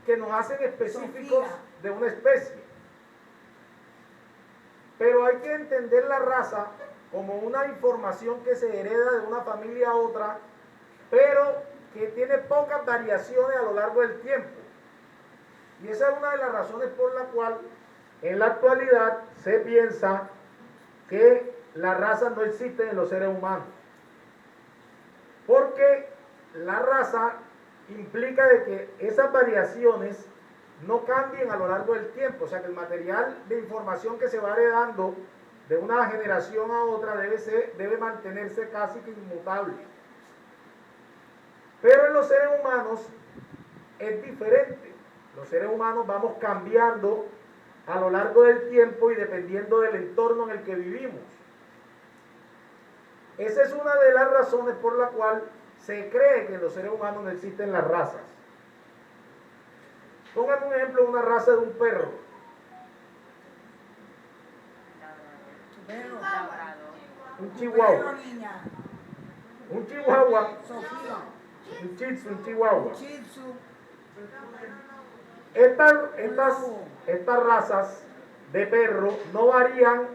que nos hacen específicos de una especie. Pero hay que entender la raza como una información que se hereda de una familia a otra, pero que tiene pocas variaciones a lo largo del tiempo. Y esa es una de las razones por la cual en la actualidad se piensa que la raza no existe en los seres humanos. Porque la raza implica de que esas variaciones no cambien a lo largo del tiempo, o sea que el material de información que se va heredando de una generación a otra debe mantenerse casi que inmutable. Pero en los seres humanos es diferente. Los seres humanos vamos cambiando a lo largo del tiempo y dependiendo del entorno en el que vivimos. Esa es una de las razones por la cual se cree que en los seres humanos no existen las razas. Pongan un ejemplo de una raza de un perro. Un chihuahua. Un chihuahua. Un shih tzu, un chihuahua. Estas razas de perro no varían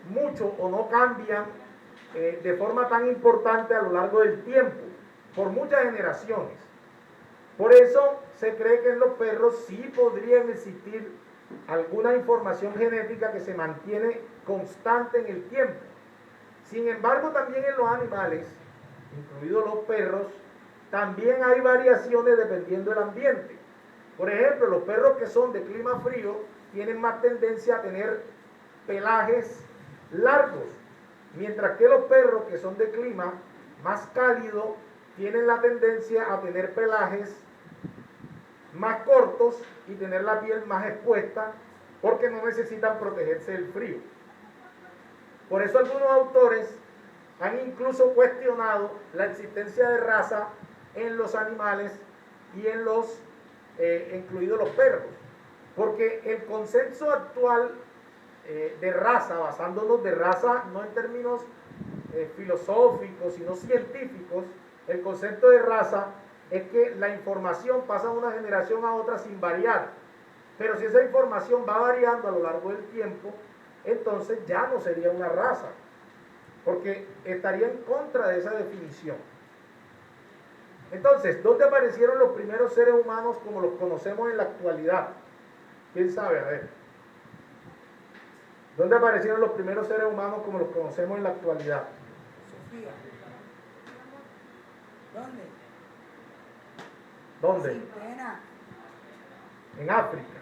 mucho o no cambian de forma tan importante a lo largo del tiempo, por muchas generaciones. Por eso se cree que en los perros sí podrían existir alguna información genética que se mantiene constante en el tiempo. Sin embargo, también en los animales, incluidos los perros, también hay variaciones dependiendo del ambiente. Por ejemplo, los perros que son de clima frío tienen más tendencia a tener pelajes largos, mientras que los perros que son de clima más cálido tienen la tendencia a tener pelajes más cortos y tener la piel más expuesta porque no necesitan protegerse del frío. Por eso algunos autores han incluso cuestionado la existencia de raza en los animales y en los, incluidos los perros, porque el consenso actual de raza, basándonos de raza no en términos filosóficos, sino científicos, el concepto de raza es que la información pasa de una generación a otra sin variar. Pero si esa información va variando a lo largo del tiempo, entonces ya no sería una raza, porque estaría en contra de esa definición. Entonces, ¿dónde aparecieron los primeros seres humanos como los conocemos en la actualidad? ¿Quién sabe? A ver. ¿Dónde aparecieron los primeros seres humanos como los conocemos en la actualidad? Sofía. ¿Dónde? Sin pena. En África.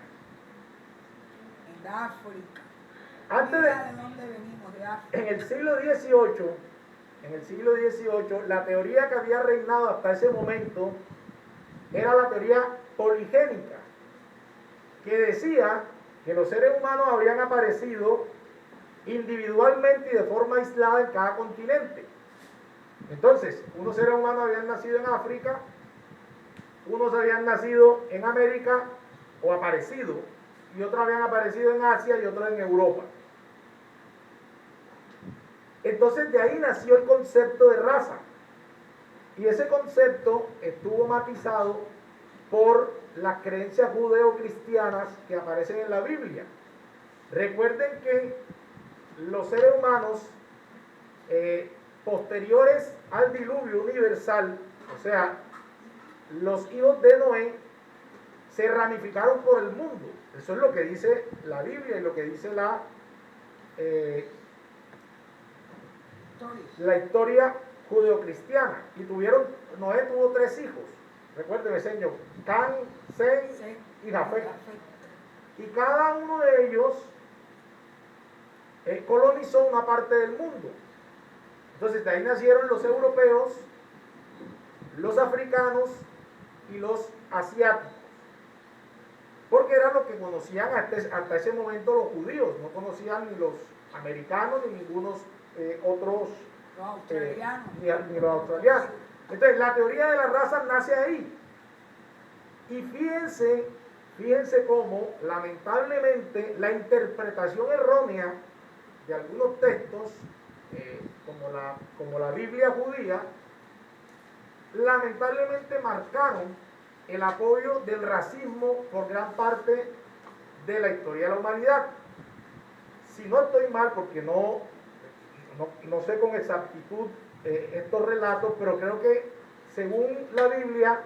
En África. Antes Mira de dónde venimos, de África. En el siglo XVIII, la teoría que había reinado hasta ese momento era la teoría poligénica, que decía que los seres humanos habían aparecido individualmente y de forma aislada en cada continente. Entonces, unos seres humanos habían nacido en África, unos habían nacido en América o aparecido, y otros habían aparecido en Asia y otros en Europa. Entonces de ahí nació el concepto de raza, y ese concepto estuvo matizado por las creencias judeo-cristianas que aparecen en la Biblia. Recuerden que los seres humanos posteriores al diluvio universal, o sea, los hijos de Noé, se ramificaron por el mundo. Eso es lo que dice la Biblia y lo que dice la historia judeocristiana. Y Noé tuvo 3 hijos. Recuérdenme, señor, Can, Sem y Jafet. Y cada uno de ellos colonizó una parte del mundo. Entonces de ahí nacieron los europeos, los africanos y los asiáticos, porque era lo que conocían hasta ese momento los judíos. No conocían ni los americanos ni ningunos otros, ni los australianos. Entonces la teoría de las razas nace ahí. Y fíjense cómo lamentablemente la interpretación errónea de algunos textos, como la Biblia judía, lamentablemente marcaron el apoyo del racismo por gran parte de la historia de la humanidad. Si no estoy mal, porque no sé con exactitud estos relatos, pero creo que según la Biblia,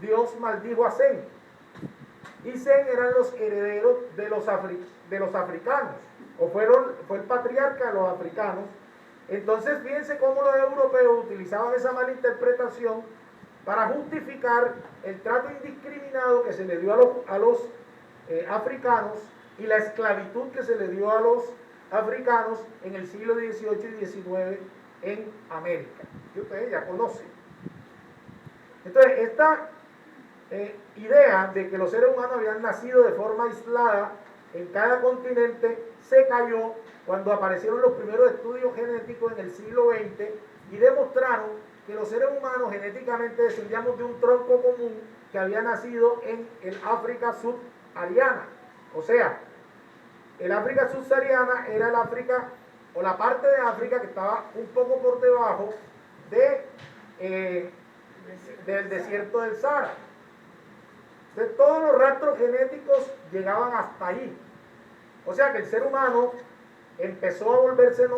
Dios maldijo a Sem. Y Sem eran los herederos de los africanos, o fue el patriarca de los africanos. Entonces fíjense cómo los europeos utilizaban esa mala interpretación para justificar el trato indiscriminado que se le dio a los africanos y la esclavitud que se le dio a los africanos en el siglo XVIII y XIX en América, que ustedes ya conocen. Entonces, esta idea de que los seres humanos habían nacido de forma aislada en cada continente se cayó cuando aparecieron los primeros estudios genéticos en el siglo XX y demostraron que los seres humanos genéticamente descendíamos de un tronco común que había nacido en el África subsahariana. O sea, el África subsahariana era el África, o la parte de África que estaba un poco por debajo del desierto del Sahara. Entonces, todos los rastros genéticos llegaban hasta ahí. O sea que el ser humano empezó a volverse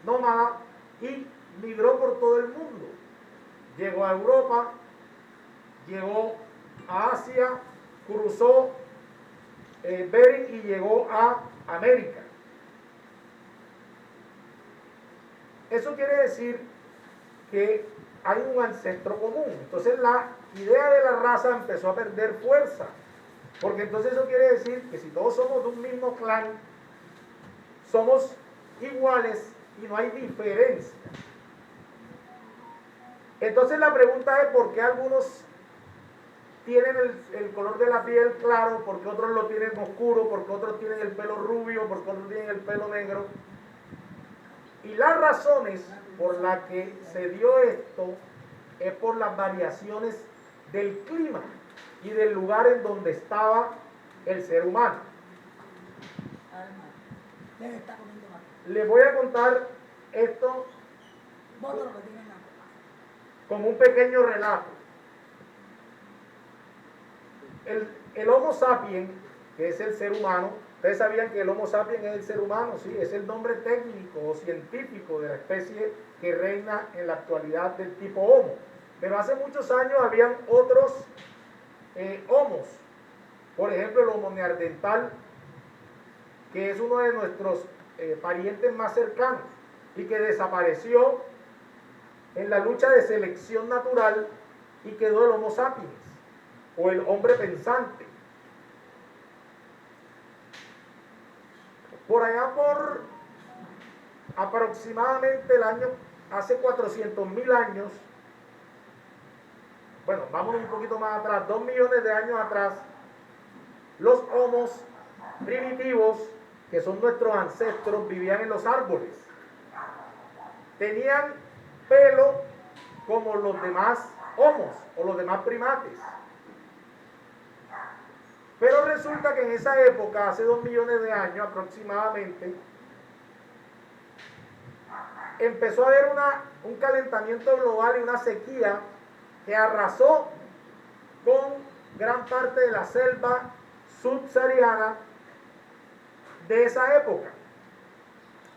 nómada y migró por todo el mundo. Llegó a Europa, llegó a Asia, cruzó Bering y llegó a América. Eso quiere decir que hay un ancestro común. Entonces la idea de la raza empezó a perder fuerza, porque entonces eso quiere decir que si todos somos de un mismo clan, somos iguales y no hay diferencia. Entonces la pregunta es por qué algunos tienen el color de la piel claro, por qué otros lo tienen oscuro, por qué otros tienen el pelo rubio, por qué otros tienen el pelo negro. Y las razones por las que se dio esto es por las variaciones del clima y del lugar en donde estaba el ser humano. Les voy a contar esto como un pequeño relato. El Homo sapiens, que es el ser humano, ustedes sabían que el Homo sapiens es el ser humano, sí, es el nombre técnico o científico de la especie que reina en la actualidad del tipo Homo. Pero hace muchos años habían otros Homos, por ejemplo el Homo neandertal, que es uno de nuestros parientes más cercanos y que desapareció en la lucha de selección natural y quedó el Homo sapiens, o el hombre pensante. Por allá por aproximadamente hace 400.000 años, bueno, vamos un poquito más atrás, 2 millones de años atrás, los homos primitivos, que son nuestros ancestros, vivían en los árboles. Tenían pelo como los demás homos o los demás primates. Pero resulta que en esa época, hace 2 millones de años aproximadamente, empezó a haber un calentamiento global y una sequía que arrasó con gran parte de la selva subsahariana de esa época.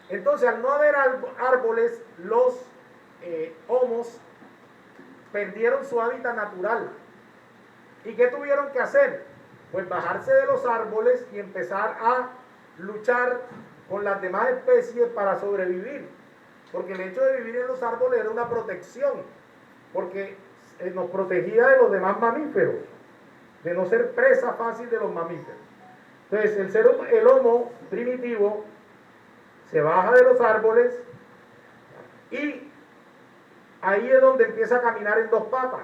Entonces, al no haber árboles, los homos perdieron su hábitat natural. ¿Y qué tuvieron que hacer? Pues bajarse de los árboles y empezar a luchar con las demás especies para sobrevivir. Porque el hecho de vivir en los árboles era una protección, porque nos protegía de los demás mamíferos, de no ser presa fácil de los mamíferos. Entonces el Homo primitivo se baja de los árboles y ahí es donde empieza a caminar en 2 patas.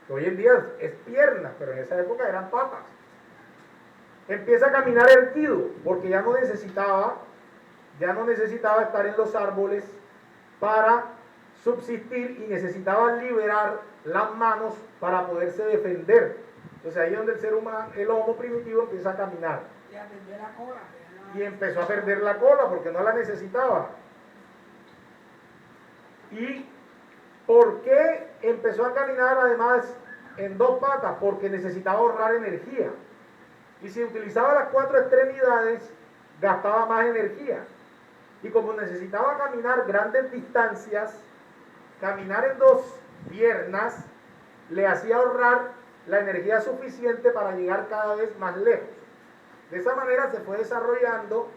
Hoy en día es piernas, pero en esa época eran patas. Empieza a caminar erguido, porque ya no necesitaba estar en los árboles para subsistir y necesitaba liberar las manos para poderse defender. Entonces ahí es donde el ser humano, el Homo primitivo, empieza a caminar. Y empezó a perder la cola porque no la necesitaba. Y ¿Por qué empezó a caminar además en dos patas? Porque necesitaba ahorrar energía. Y si utilizaba las cuatro extremidades, gastaba más energía. Y como necesitaba caminar grandes distancias, caminar en dos piernas le hacía ahorrar la energía suficiente para llegar cada vez más lejos. De esa manera se fue desarrollando,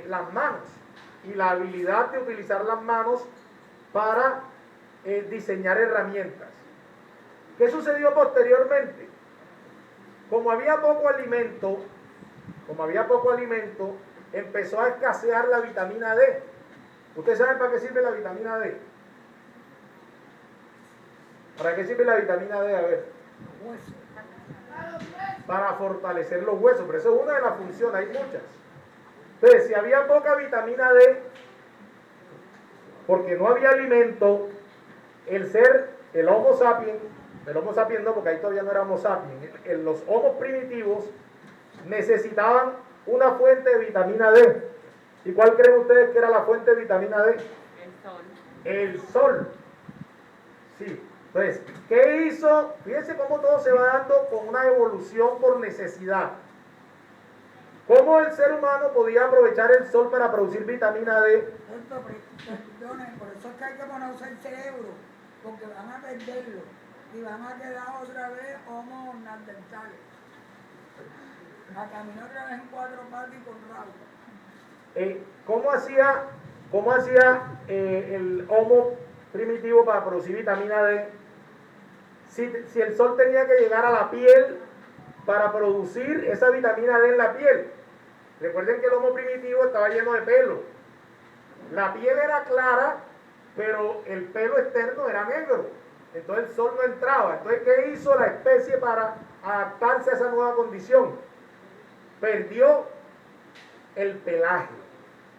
las manos y la habilidad de utilizar las manos para diseñar herramientas. ¿Qué sucedió posteriormente? Como había poco alimento, empezó a escasear la vitamina D. ¿Ustedes saben para qué sirve la vitamina D? ¿Para qué sirve la vitamina D? A ver. Hueso. Para fortalecer los huesos, pero eso es una de las funciones, hay muchas. Entonces, si había poca vitamina D, porque no había alimento, el Homo sapiens no, porque ahí todavía no era Homo sapiens, los Homos primitivos necesitaban una fuente de vitamina D. ¿Y cuál creen ustedes que era la fuente de vitamina D? El sol. El sol. Sí. Entonces, ¿qué hizo? Fíjense cómo todo se va dando con una evolución por necesidad. ¿Cómo el ser humano podía aprovechar el sol para producir vitamina D? Perdonen, por eso es que hay que ponerse el cerebro, porque van a perderlo y van a quedar otra vez homo neandertales. A caminar otra vez en cuatro patas y con rabo. ¿Cómo hacía el Homo primitivo para producir vitamina D? Si el sol tenía que llegar a la piel para producir esa vitamina D en la piel. Recuerden que el Homo primitivo estaba lleno de pelo. La piel era clara, pero el pelo externo era negro. Entonces el sol no entraba. Entonces, ¿qué hizo la especie para adaptarse a esa nueva condición? Perdió el pelaje.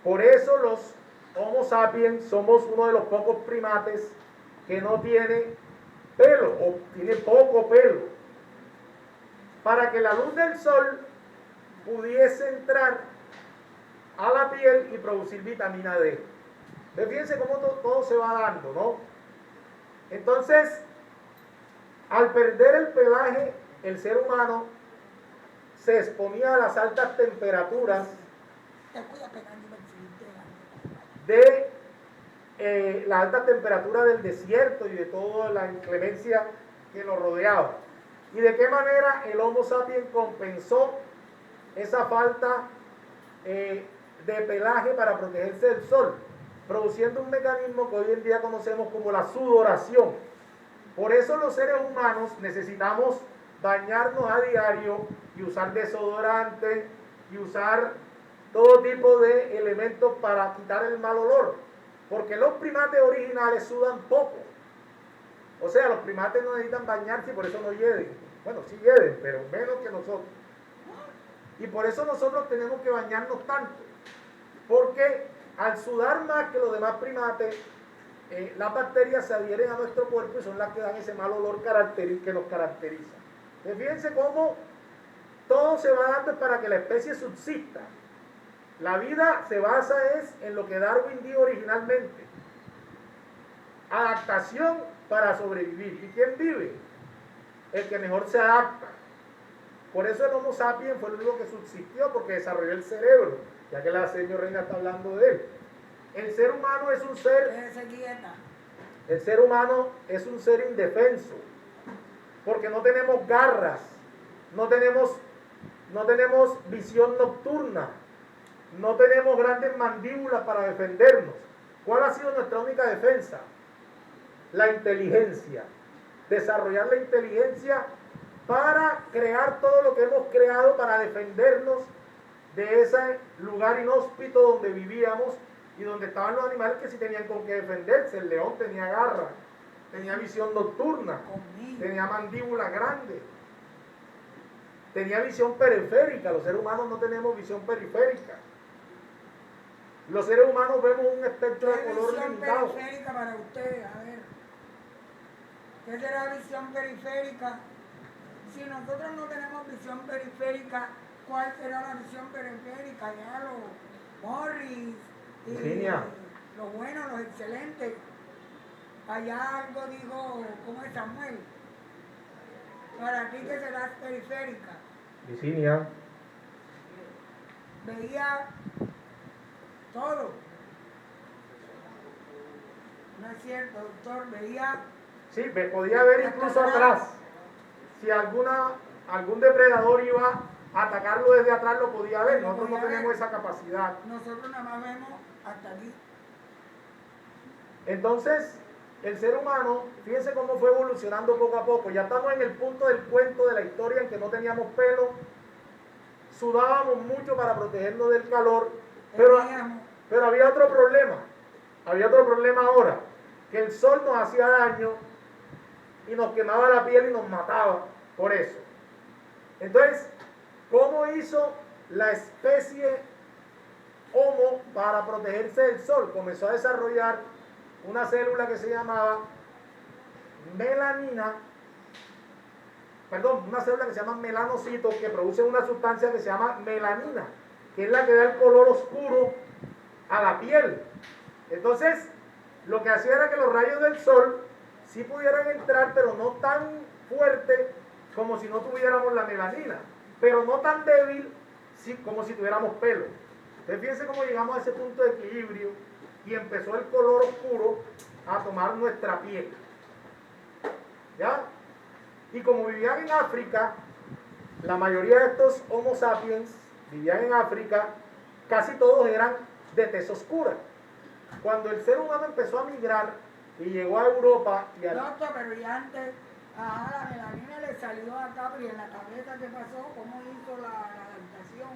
Por eso los Homo sapiens somos uno de los pocos primates que no tiene pelo o tiene poco pelo. Para que la luz del sol pudiese entrar a la piel y producir vitamina D. Fíjense cómo todo se va dando, ¿no? Entonces, al perder el pelaje, el ser humano se exponía a las altas temperaturas de la alta temperatura del desierto y de toda la inclemencia que nos rodeaba. ¿Y de qué manera el Homo sapiens compensó esa falta de pelaje para protegerse del sol? Produciendo un mecanismo que hoy en día conocemos como la sudoración. Por eso los seres humanos necesitamos bañarnos a diario y usar desodorante y usar todo tipo de elementos para quitar el mal olor. Porque los primates originales sudan poco. O sea, los primates no necesitan bañarse y por eso no hieden. Bueno, sí hieden, pero menos que nosotros. Y por eso nosotros tenemos que bañarnos tanto. Porque al sudar más que los demás primates, las bacterias se adhieren a nuestro cuerpo y son las que dan ese mal olor que nos caracteriza. Entonces, fíjense cómo todo se va dando para que la especie subsista. La vida se basa en lo que Darwin dijo originalmente. Adaptación para sobrevivir. ¿Y quién vive? El que mejor se adapta. Por eso el Homo sapiens fue el único que subsistió, porque desarrolló el cerebro, ya que la señora Reina está hablando de él. El ser humano es un ser... El ser humano es un ser indefenso, porque no tenemos garras, no tenemos visión nocturna, no tenemos grandes mandíbulas para defendernos. ¿Cuál ha sido nuestra única defensa? La inteligencia. Desarrollar la inteligencia para crear todo lo que hemos creado para defendernos de ese lugar inhóspito donde vivíamos y donde estaban los animales que sí tenían con qué defenderse. El león tenía garra, tenía visión nocturna, tenía mandíbula grande, tenía visión periférica. Los seres humanos no tenemos visión periférica. Los seres humanos vemos un espectro de color limitado. Visión periférica para ustedes, a ver. ¿Qué será visión periférica? Si nosotros no tenemos visión periférica, ¿cuál será la visión periférica? Ya Morris, Y Virginia. los buenos, los excelentes. Allá algo dijo, ¿cómo es Samuel? Para ti que serás periférica. Virginia. Veía todo. No es cierto, doctor, veía. Sí, podía ver incluso atrás. Si algún depredador iba a atacarlo desde atrás, lo podía ver. Nosotros no tenemos esa capacidad. Nosotros nada más vemos hasta aquí. Entonces, el ser humano, fíjense cómo fue evolucionando poco a poco. Ya estamos en el punto del cuento de la historia en que no teníamos pelo, sudábamos mucho para protegernos del calor, pero había otro problema. Había otro problema ahora, que el sol nos hacía daño y nos quemaba la piel y nos mataba por eso. Entonces, ¿cómo hizo la especie Homo para protegerse del sol? Comenzó a desarrollar una célula que se llamaba melanina, una célula que se llama melanocitos, que produce una sustancia que se llama melanina, que es la que da el color oscuro a la piel. Entonces, lo que hacía era que los rayos del sol sí pudieran entrar, pero no tan fuerte como si no tuviéramos la melanina, pero no tan débil como si tuviéramos pelo. Entonces, fíjense cómo llegamos a ese punto de equilibrio y empezó el color oscuro a tomar nuestra piel. ¿Ya? Y como vivían en África, la mayoría de estos Homo sapiens vivían en África, casi todos eran de tez oscura. Cuando el ser humano empezó a migrar y llegó a Europa y Doctor, pero ya antes, la melanina le salió a Capri en la cabeza. ¿Qué pasó? ¿Cómo hizo la adaptación?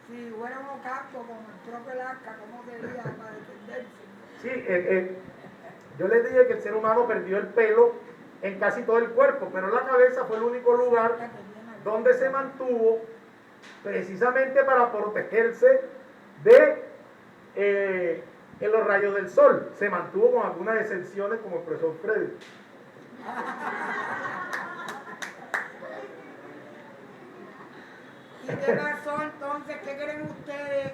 Si fuera un ocampo como el propio Alaska, ¿cómo sería para defenderse? Sí, yo les dije que el ser humano perdió el pelo en casi todo el cuerpo, pero la cabeza fue el único lugar donde se mantuvo precisamente para protegerse de los rayos del sol. Se mantuvo con algunas excepciones como el profesor Freddy. ¿Y qué pasó entonces? ¿Qué creen ustedes?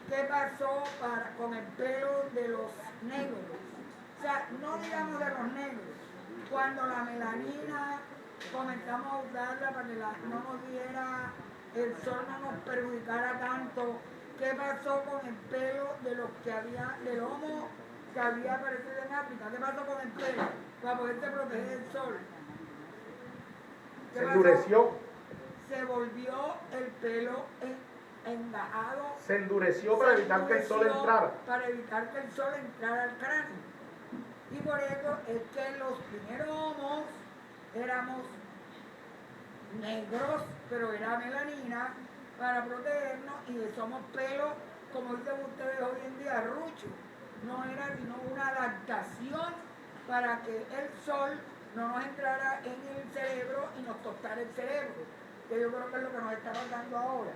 ¿Qué pasó con el pelo de los negros? O sea, no digamos de los negros. Cuando la melanina comenzamos a usarla para que no nos diera, el sol no nos perjudicara tanto, ¿qué pasó con el pelo de los que había, del Homo que había aparecido en África? ¿Qué pasó con el pelo para poderse proteger del sol? Se endureció. Se volvió el pelo engajado. Se endureció para evitar que el sol entrara. Para evitar que el sol entrara al cráneo. Y por eso es que los primeros homos éramos negros, pero era melanina para protegernos, y somos pelos, como dicen ustedes hoy en día, rucho. No era sino una adaptación para que el sol no nos entrara en el cerebro y nos tostara el cerebro, que yo creo que es lo que nos está pasando ahora.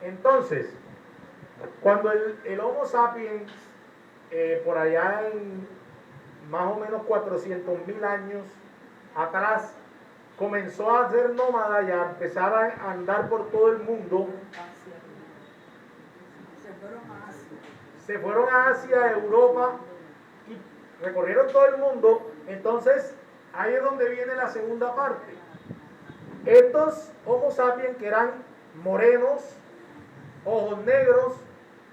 Entonces, cuando el Homo sapiens, por allá en más o menos 400.000 años atrás, comenzó a ser nómada y a empezar a andar por todo el mundo, se fueron a Asia, Europa, y recorrieron todo el mundo. Entonces, ahí es donde viene la segunda parte. Estos Homo sapiens, que eran morenos, ojos negros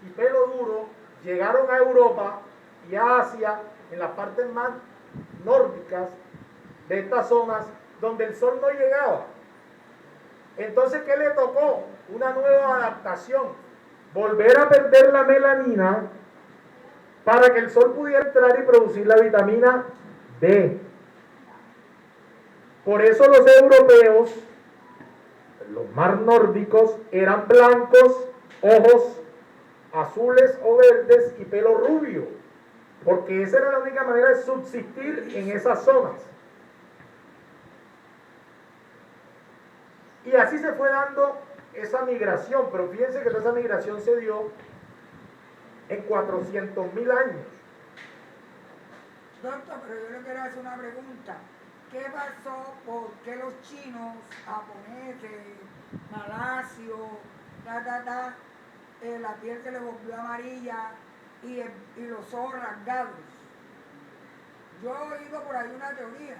y pelo duro, llegaron a Europa y a Asia, en las partes más nórdicas de estas zonas donde el sol no llegaba. Entonces, ¿qué le tocó? Una nueva adaptación, volver a perder la melanina para que el sol pudiera entrar y producir la vitamina D. Por eso los europeos, los más nórdicos, eran blancos, ojos azules o verdes y pelo rubio, porque esa era la única manera de subsistir en esas zonas. Y así se fue dando esa migración, pero fíjense que toda esa migración se dio en 400.000 años. Doctor, pero yo le quiero hacer una pregunta. ¿Qué pasó? ¿Por qué los chinos, japoneses, malasios, la piel se le volvió amarilla y los ojos rasgados. Yo he oído por ahí una teoría,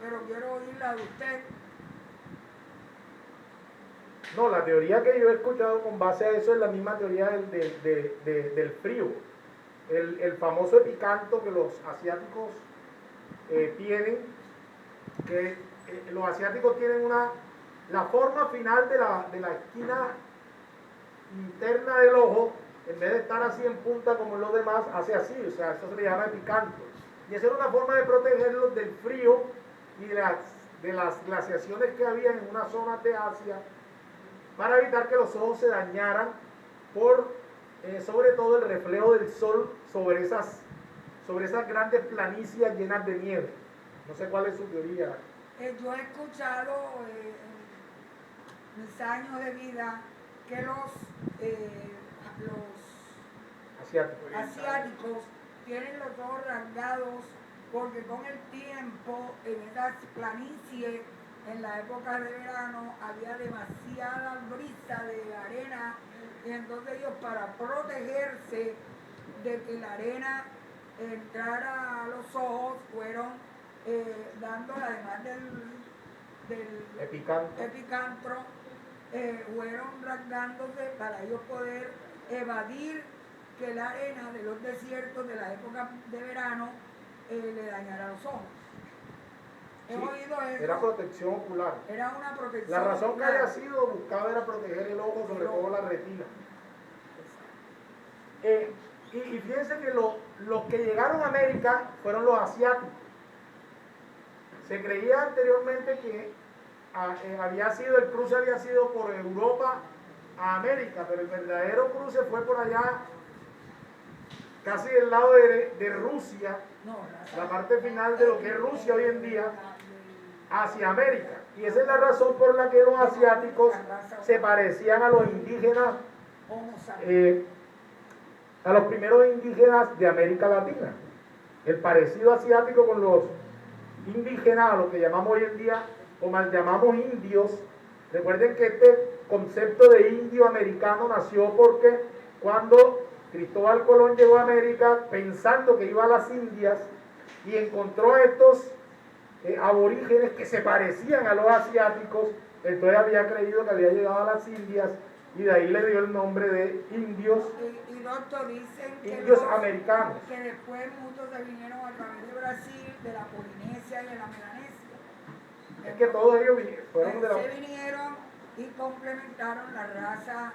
pero quiero oírla de usted. No, la teoría que yo he escuchado con base a eso es la misma teoría del frío. El famoso epicanto que los asiáticos tienen, que los asiáticos tienen la forma final de la esquina interna del ojo, en vez de estar así en punta como los demás, hace así, o sea, eso se le llama epicanto. Y esa era una forma de protegerlos del frío y de las glaciaciones que había en una zona de Asia, para evitar que los ojos se dañaran por sobre todo el reflejo del sol sobre esas grandes planicies llenas de nieve. No sé cuál es su teoría. Yo he escuchado en mis años de vida que los asiáticos tienen los ojos rasgados porque con el tiempo en esas planicies en la época de verano había demasiada brisa de arena y entonces ellos, para protegerse de que la arena entrara a los ojos, fueron dándole, además del epicantro, fueron rasgándose para ellos poder evadir que la arena de los desiertos de la época de verano le dañara los ojos. He oído eso. Era protección ocular. Era una protección La razón ocular. que haya sido buscaba era proteger el ojo, sobre todo la retina. Y fíjense que los que llegaron a América fueron los asiáticos. Se creía anteriormente que el cruce había sido por Europa a América, pero el verdadero cruce fue por allá, casi del lado de Rusia, la parte final de lo que es Rusia hoy en día, hacia América. Y esa es la razón por la que los asiáticos se parecían a los indígenas, a los primeros indígenas de América Latina. El parecido asiático con los indígenas, a lo que llamamos hoy en día, o mal llamamos indios. Recuerden que este concepto de indio americano nació porque cuando Cristóbal Colón llegó a América pensando que iba a las Indias y encontró a estos aborígenes que se parecían a los asiáticos, entonces había creído que había llegado a las Indias y de ahí le dio el nombre de indios. Y doctor, dicen que indios americanos. Que después muchos se vinieron a través de Brasil, de la Polinesia y de la Melanesia. Es que todos ellos fueron de la... Se vinieron y complementaron la raza,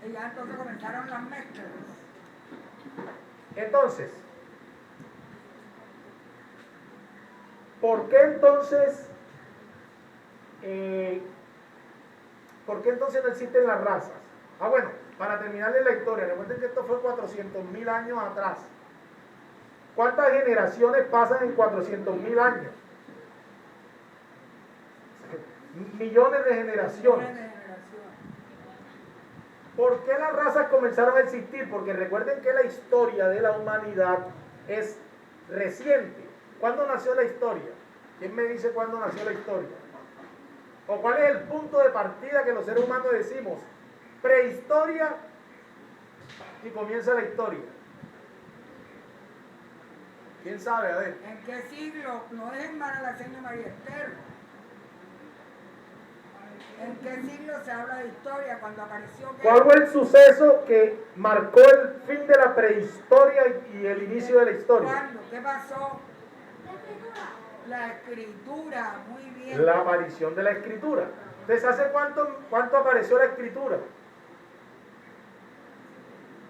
y ya entonces comenzaron las mezclas. Entonces, ¿por qué entonces no existen las razas? Bueno, para terminarles la historia, recuerden que esto fue 400.000 años atrás. ¿Cuántas generaciones pasan en 400.000 años? Millones de generaciones. ¿Por qué las razas comenzaron a existir? Porque recuerden que la historia de la humanidad es reciente. ¿Cuándo nació la historia? ¿Quién me dice cuándo nació la historia? ¿O cuál es el punto de partida que los seres humanos decimos? Prehistoria y comienza la historia. ¿Quién sabe? A ver. ¿En qué siglo? No es hermana la señora María Esther. ¿En qué siglo se habla de historia? Cuando apareció... ¿Cuál fue el suceso que marcó el fin de la prehistoria y el inicio de la historia? ¿Cuándo? ¿Qué pasó? La escritura, muy bien. La aparición de la escritura. Entonces, ¿hace cuánto apareció la escritura?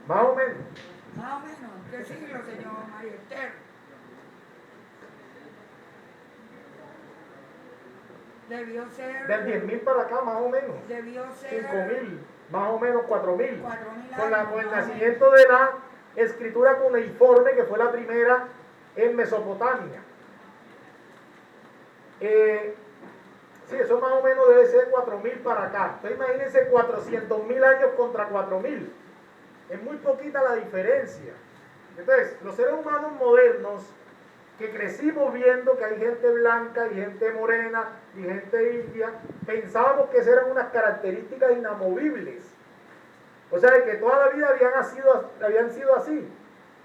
Más o menos. Más o menos. ¿En qué siglo, señor María Esther? Debió ser... Del 10.000 para acá, más o menos. Debió ser... 5.000, más o menos 4.000. 4.000 Con el nacimiento de la escritura cuneiforme, que fue la primera en Mesopotamia. Sí, eso más o menos debe ser 4.000 para acá. Entonces imagínense 400.000 años contra 4.000. Es muy poquita la diferencia. Entonces, los seres humanos modernos, que crecimos viendo que hay gente blanca y gente morena y gente india, pensábamos que esas eran unas características inamovibles. O sea, de que toda la vida habían sido así.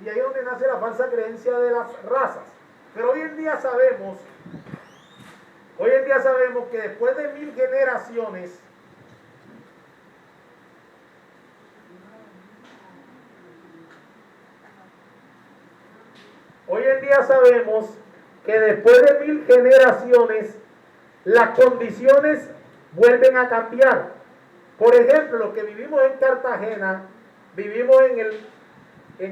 Y ahí es donde nace la falsa creencia de las razas. Pero hoy en día sabemos que después de 1000 generaciones, las condiciones vuelven a cambiar. Por ejemplo, los que vivimos en Cartagena, vivimos en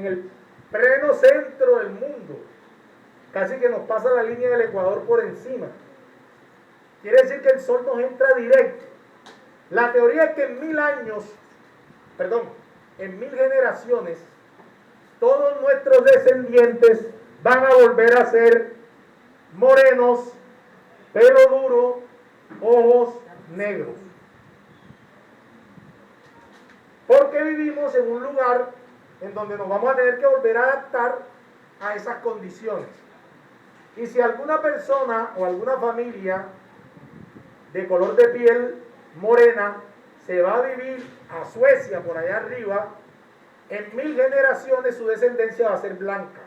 el pleno centro del mundo. Casi que nos pasa la línea del Ecuador por encima. Quiere decir que el sol nos entra directo. La teoría es que en 1000 generaciones, todos nuestros descendientes van a volver a ser morenos, pelo duro, ojos negros. Porque vivimos en un lugar en donde nos vamos a tener que volver a adaptar a esas condiciones. Y si alguna persona o alguna familia de color de piel morena se va a vivir a Suecia, por allá arriba, en 1000 generaciones su descendencia va a ser blanca.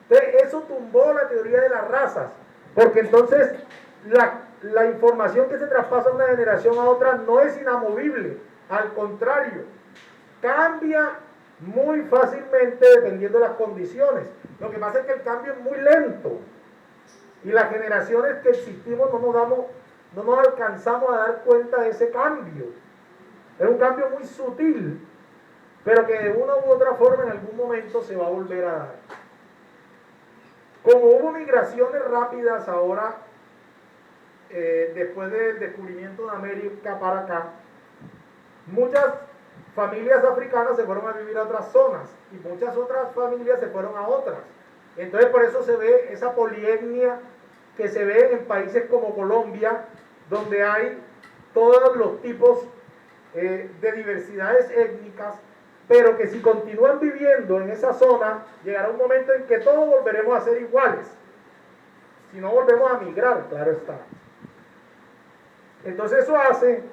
Entonces eso tumbó la teoría de las razas, porque entonces la información que se traspasa de una generación a otra no es inamovible, al contrario, cambia muy fácilmente dependiendo de las condiciones. Lo que pasa es que el cambio es muy lento y las generaciones que existimos no nos alcanzamos a dar cuenta de ese cambio. Es un cambio muy sutil, pero que de una u otra forma en algún momento se va a volver a dar. Como hubo migraciones rápidas ahora, después del descubrimiento de América para acá, muchas familias africanas se fueron a vivir a otras zonas y muchas otras familias se fueron a otras. Entonces por eso se ve esa polietnia que se ve en países como Colombia, donde hay todos los tipos de diversidades étnicas, pero que si continúan viviendo en esa zona, llegará un momento en que todos volveremos a ser iguales. Si no volvemos a migrar, claro está. Entonces eso hace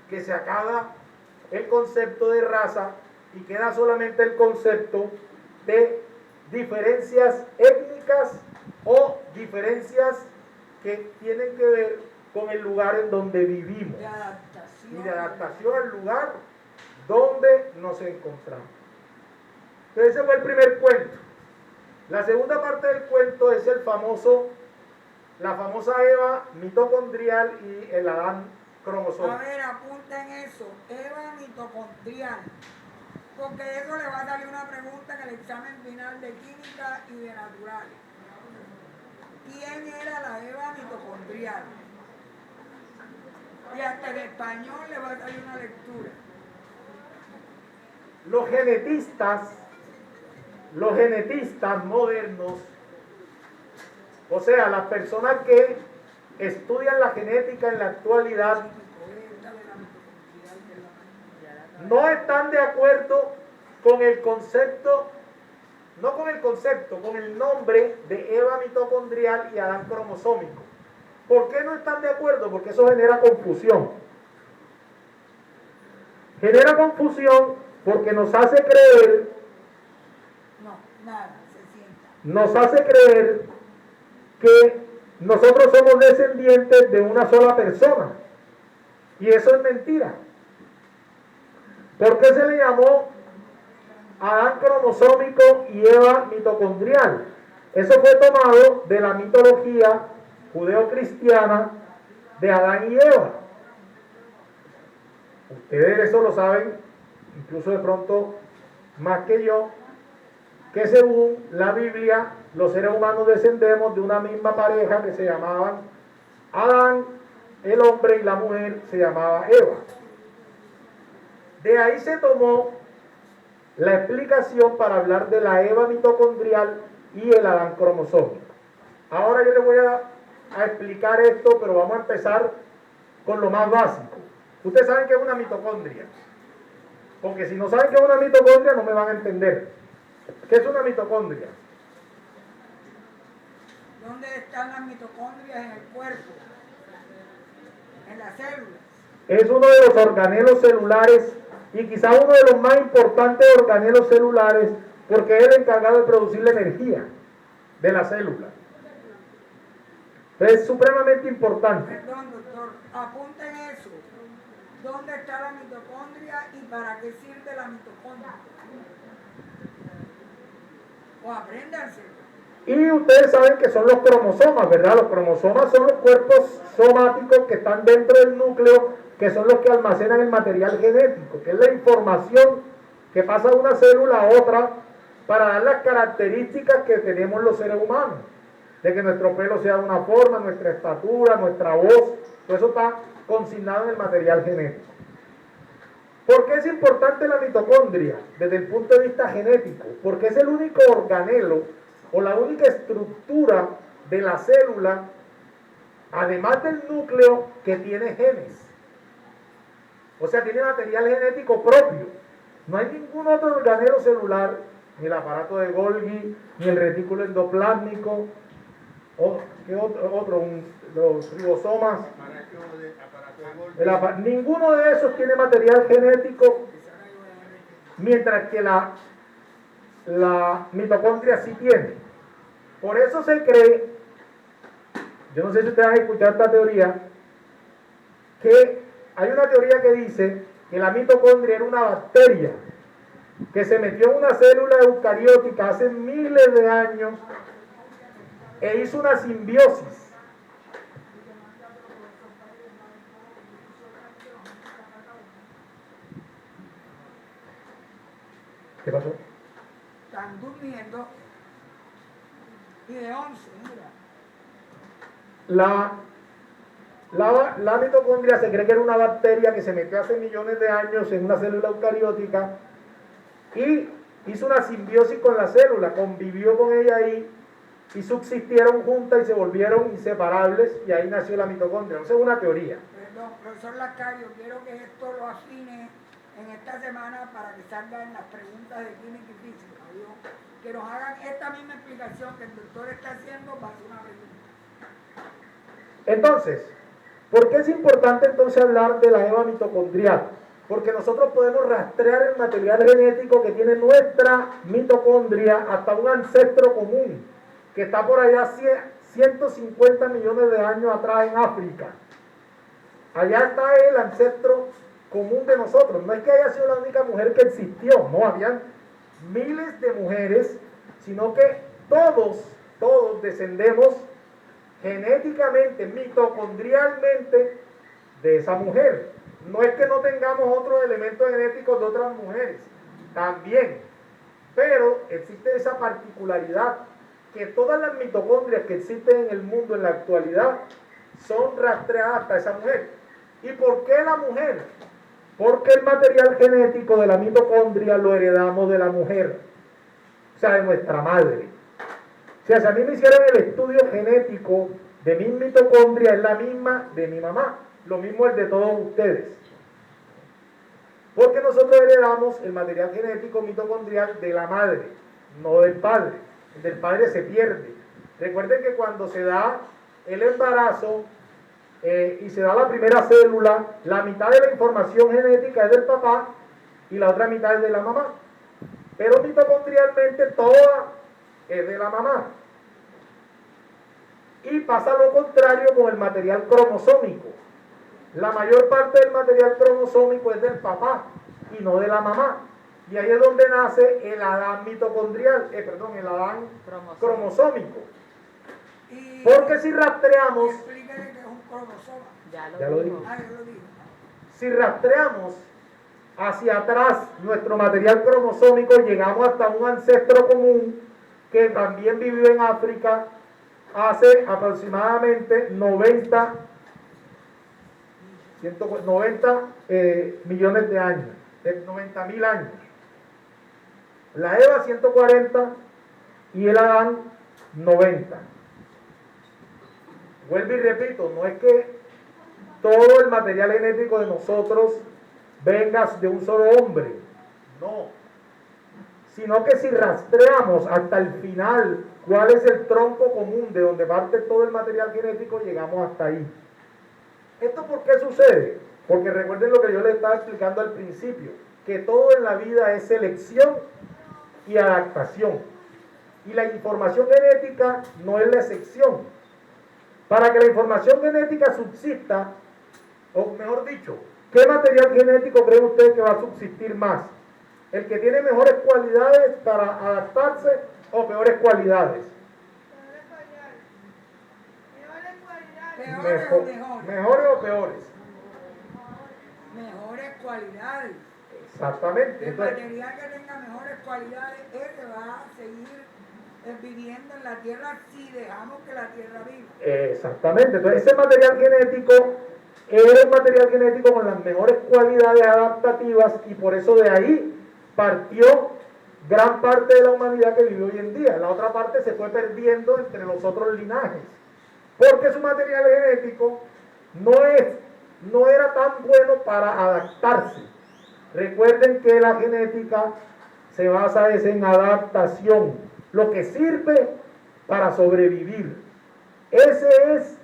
que se acaba el concepto de raza y queda solamente el concepto de diferencias étnicas o diferencias que tienen que ver con el lugar en donde vivimos y de adaptación al lugar donde nos encontramos. Entonces ese fue el primer cuento. La segunda parte del cuento es la famosa Eva mitocondrial y el Adán cromosómico. A ver, apunten eso, Eva mitocondrial, porque eso le va a salir una pregunta en el examen final de química y de naturales. ¿Quién era la Eva mitocondrial? Y hasta en español le va a salir una lectura. Los genetistas modernos, o sea, las personas que estudian la genética en la actualidad, no están de acuerdo con el concepto, con el nombre de Eva mitocondrial y Adán cromosómico. ¿Por qué no están de acuerdo? Porque eso genera confusión. Genera confusión porque nos hace creer, nos hace creer que nosotros somos descendientes de una sola persona. Y eso es mentira. ¿Por qué se le llamó Adán cromosómico y Eva mitocondrial? Eso fue tomado de la mitología judeocristiana de Adán y Eva. Ustedes eso lo saben, incluso de pronto más que yo, que según la Biblia, los seres humanos descendemos de una misma pareja que se llamaban Adán, el hombre, y la mujer se llamaba Eva. De ahí se tomó la explicación para hablar de la Eva mitocondrial y el Adán cromosómico. Ahora yo les voy a explicar esto, pero vamos a empezar con lo más básico. Ustedes saben que es una mitocondria, porque si no saben que es una mitocondria no me van a entender. ¿Qué es una mitocondria? ¿Dónde están las mitocondrias en el cuerpo? En las células. Es uno de los organelos celulares y quizás uno de los más importantes organelos celulares, porque es el encargado de producir la energía de la célula. Entonces, es supremamente importante. Perdón, doctor, apunten eso. ¿Dónde está la mitocondria y para qué sirve la mitocondria? O apréndanselo. Y ustedes saben que son los cromosomas, ¿verdad? Los cromosomas son los cuerpos somáticos que están dentro del núcleo, que son los que almacenan el material genético, que es la información que pasa de una célula a otra para dar las características que tenemos los seres humanos. De que nuestro pelo sea de una forma, nuestra estatura, nuestra voz, todo eso está consignado en el material genético. ¿Por qué es importante la mitocondria desde el punto de vista genético? Porque es el único organelo o la única estructura de la célula, además del núcleo, que tiene genes. O sea, tiene material genético propio. No hay ningún otro organelo celular, ni el aparato de Golgi, ni el retículo endoplásmico, ¿qué otro? Los ribosomas. Ninguno de esos tiene material genético, mientras que la mitocondria sí tiene. Por eso se cree, yo no sé si ustedes han escuchado esta teoría, que hay una teoría que dice que la mitocondria era una bacteria que se metió en una célula eucariótica hace miles de años e hizo una simbiosis. ¿Qué pasó? Están durmiendo. Y de 11, mira. La mitocondria se cree que era una bacteria que se metió hace millones de años en una célula eucariótica y hizo una simbiosis con la célula, convivió con ella ahí y subsistieron juntas y se volvieron inseparables y ahí nació la mitocondria. Esa es una teoría. Perdón, profesor Lacario, quiero que esto lo afine en esta semana para que salgan las preguntas de química y física, ¿vio? Que nos hagan esta misma explicación que el doctor está haciendo para hacer una pregunta. Entonces, ¿por qué es importante entonces hablar de la EVA mitocondrial? Porque nosotros podemos rastrear el material genético que tiene nuestra mitocondria hasta un ancestro común, que está por allá 150 millones de años atrás en África. Allá está el ancestro común de nosotros. No es que haya sido la única mujer que existió, no, habían miles de mujeres, sino que todos descendemos genéticamente, mitocondrialmente de esa mujer. No es que no tengamos otros elementos genéticos de otras mujeres, también, pero existe esa particularidad que todas las mitocondrias que existen en el mundo en la actualidad son rastreadas hasta esa mujer. ¿Y por qué la mujer? Porque el material genético de la mitocondria lo heredamos de la mujer, o sea, de nuestra madre. O sea, si a mí me hicieran el estudio genético de mi mitocondria, es la misma de mi mamá, lo mismo el de todos ustedes. Porque nosotros heredamos el material genético mitocondrial de la madre, no del padre. El del padre se pierde. Recuerden que cuando se da el embarazo y se da la primera célula, la mitad de la información genética es del papá y la otra mitad es de la mamá. Pero mitocondrialmente toda es de la mamá. Y pasa lo contrario con el material cromosómico. La mayor parte del material cromosómico es del papá y no de la mamá. Y ahí es donde nace el Adán mitocondrial, el Adán cromosómico. Porque si rastreamos, Explíquenle que es un cromosoma. ya lo digo. Ah, yo lo digo. Si rastreamos hacia atrás nuestro material cromosómico, llegamos hasta un ancestro común que también vivió en África hace aproximadamente 90 millones de años, 90.000 años. La Eva 140 y el Adán 90. Vuelvo y repito, no es que todo el material genético de nosotros venga de un solo hombre, no, sino que si rastreamos hasta el final cuál es el tronco común de donde parte todo el material genético, llegamos hasta ahí. ¿Esto por qué sucede? Porque recuerden lo que yo les estaba explicando al principio. que todo en la vida es selección y adaptación. Y la información genética no es la excepción. Para que la información genética subsista, o mejor dicho, ¿qué material genético cree usted que va a subsistir más? ¿El que tiene mejores cualidades para adaptarse o peores cualidades? Peores o mejores. ¿Mejores o peores? Mejores cualidades. Exactamente. El Entonces, material que tenga mejores cualidades, ese va a seguir viviendo en la tierra si dejamos que la tierra viva. exactamente. Entonces, ese material genético era un material genético con las mejores cualidades adaptativas y por eso de ahí partió gran parte de la humanidad que vive hoy en día. La otra parte se fue perdiendo entre los otros linajes, porque su material genético no era tan bueno para adaptarse. Recuerden que la genética se basa en adaptación, lo que sirve para sobrevivir. Esa es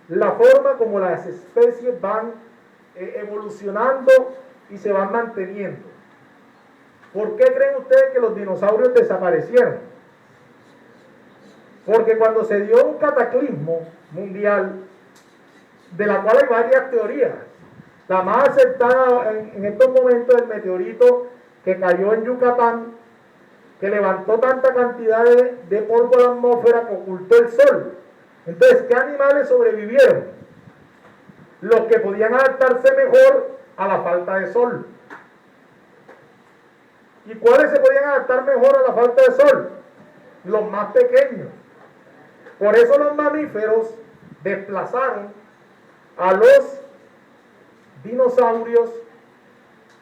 la forma como las especies van evolucionando y se van manteniendo. ¿Por qué creen ustedes que los dinosaurios desaparecieron? Porque cuando se dio un cataclismo mundial, de la cual hay varias teorías, la más aceptada en estos momentos es el meteorito que cayó en Yucatán, que levantó tanta cantidad de polvo a la atmósfera que ocultó el sol. Entonces, ¿qué animales sobrevivieron? Los que podían adaptarse mejor a la falta de sol. ¿Y cuáles se podían adaptar mejor a la falta de sol? Los más pequeños. Por eso los mamíferos desplazaron a los dinosaurios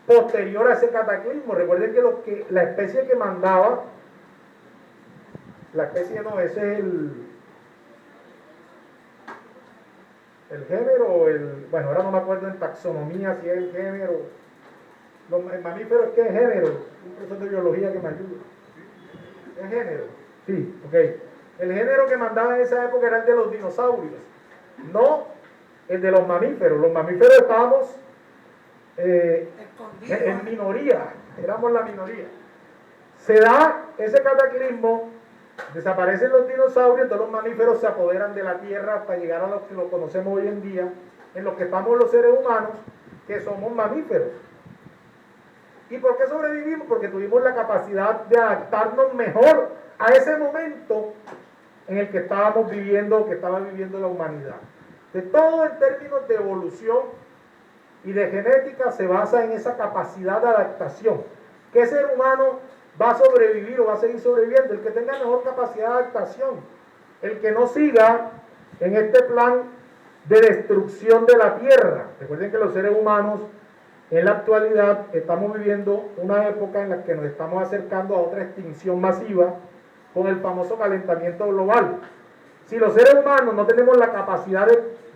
posterior a ese cataclismo. Recuerden que la especie que mandaba, la especie no, ese es el género, bueno, ahora no me acuerdo en taxonomía si es el género, el mamífero es que es género, un profesor de biología que me ayude. ¿Es género? Sí, ok. El género que mandaba en esa época era el de los dinosaurios, no el de los mamíferos. Los mamíferos estábamos en minoría, éramos la minoría. Se da ese cataclismo, desaparecen los dinosaurios, todos los mamíferos se apoderan de la tierra hasta llegar a lo que lo conocemos hoy en día, en lo que estamos los seres humanos, que somos mamíferos. ¿Y por qué sobrevivimos? Porque tuvimos la capacidad de adaptarnos mejor a ese momento en el que estábamos viviendo, que estaba viviendo la humanidad. De todo en términos de evolución y de genética se basa en esa capacidad de adaptación. ¿Qué ser humano va a sobrevivir o va a seguir sobreviviendo? El que tenga mejor capacidad de adaptación. El que no siga en este plan de destrucción de la tierra. Recuerden que los seres humanos en la actualidad estamos viviendo una época en la que nos estamos acercando a otra extinción masiva con el famoso calentamiento global. Si los seres humanos no tenemos la capacidad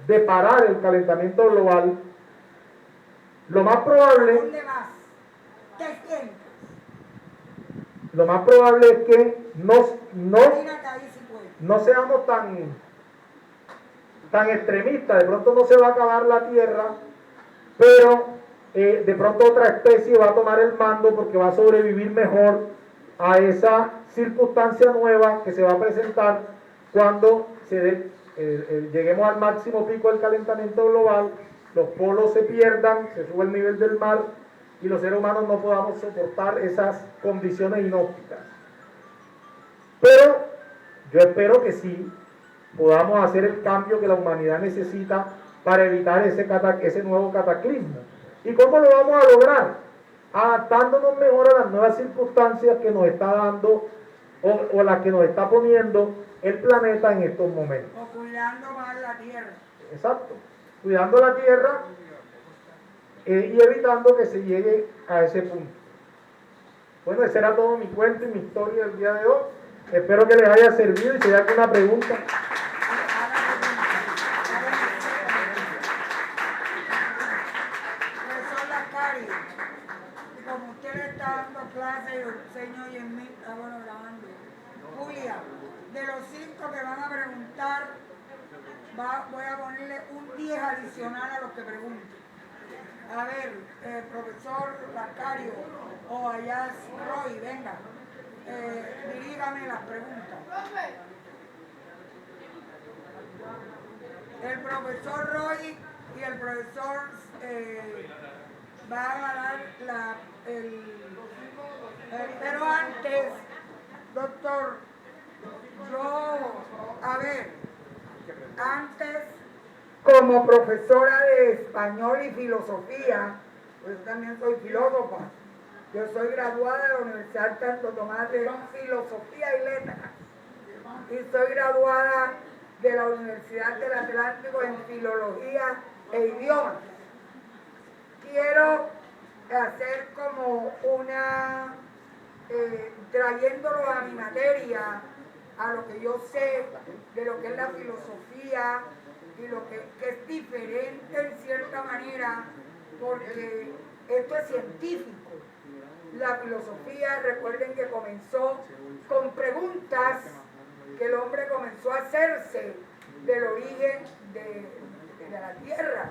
de parar el calentamiento global, lo más probable... ¿Dónde vas? ¿Qué sientes? Lo más probable es que no seamos tan extremistas. De pronto no se va a acabar la tierra, pero de pronto otra especie va a tomar el mando porque va a sobrevivir mejor a esa circunstancia nueva que se va a presentar cuando lleguemos al máximo pico del calentamiento global, los polos se pierdan, se sube el nivel del mar y los seres humanos no podamos soportar esas condiciones inópticas. Pero yo espero que sí podamos hacer el cambio que la humanidad necesita para evitar ese nuevo cataclismo. ¿Y cómo lo vamos a lograr? Adaptándonos mejor a las nuevas circunstancias que nos está dando o las que nos está poniendo el planeta en estos momentos. O cuidando más la tierra. Exacto, cuidando la tierra y evitando que se llegue a ese punto. Bueno, ese era todo mi cuento y mi historia del día de hoy. Espero que les haya servido y si hay alguna pregunta. Como usted le está dando clase y el señor y en mí está grabando. Julia, de los 5 que van a preguntar, voy a ponerle un 10 adicional a los que pregunten. A ver, profesor Lacario o Ayaz Roy, venga, dirígame las preguntas. El profesor Roy y el profesor van a dar pero antes, doctor, a ver, antes, como profesora de español y filosofía, pues yo también soy filósofa. Yo soy graduada de la Universidad Santo Tomás de Filosofía y Letras. Y soy graduada de la Universidad del Atlántico en Filología e Idiomas. Quiero hacer como una, trayéndolo a mi materia, a lo que yo sé de lo que es la filosofía y lo que es diferente en cierta manera, porque esto es científico. La filosofía, recuerden que comenzó con preguntas que el hombre comenzó a hacerse del origen de la tierra,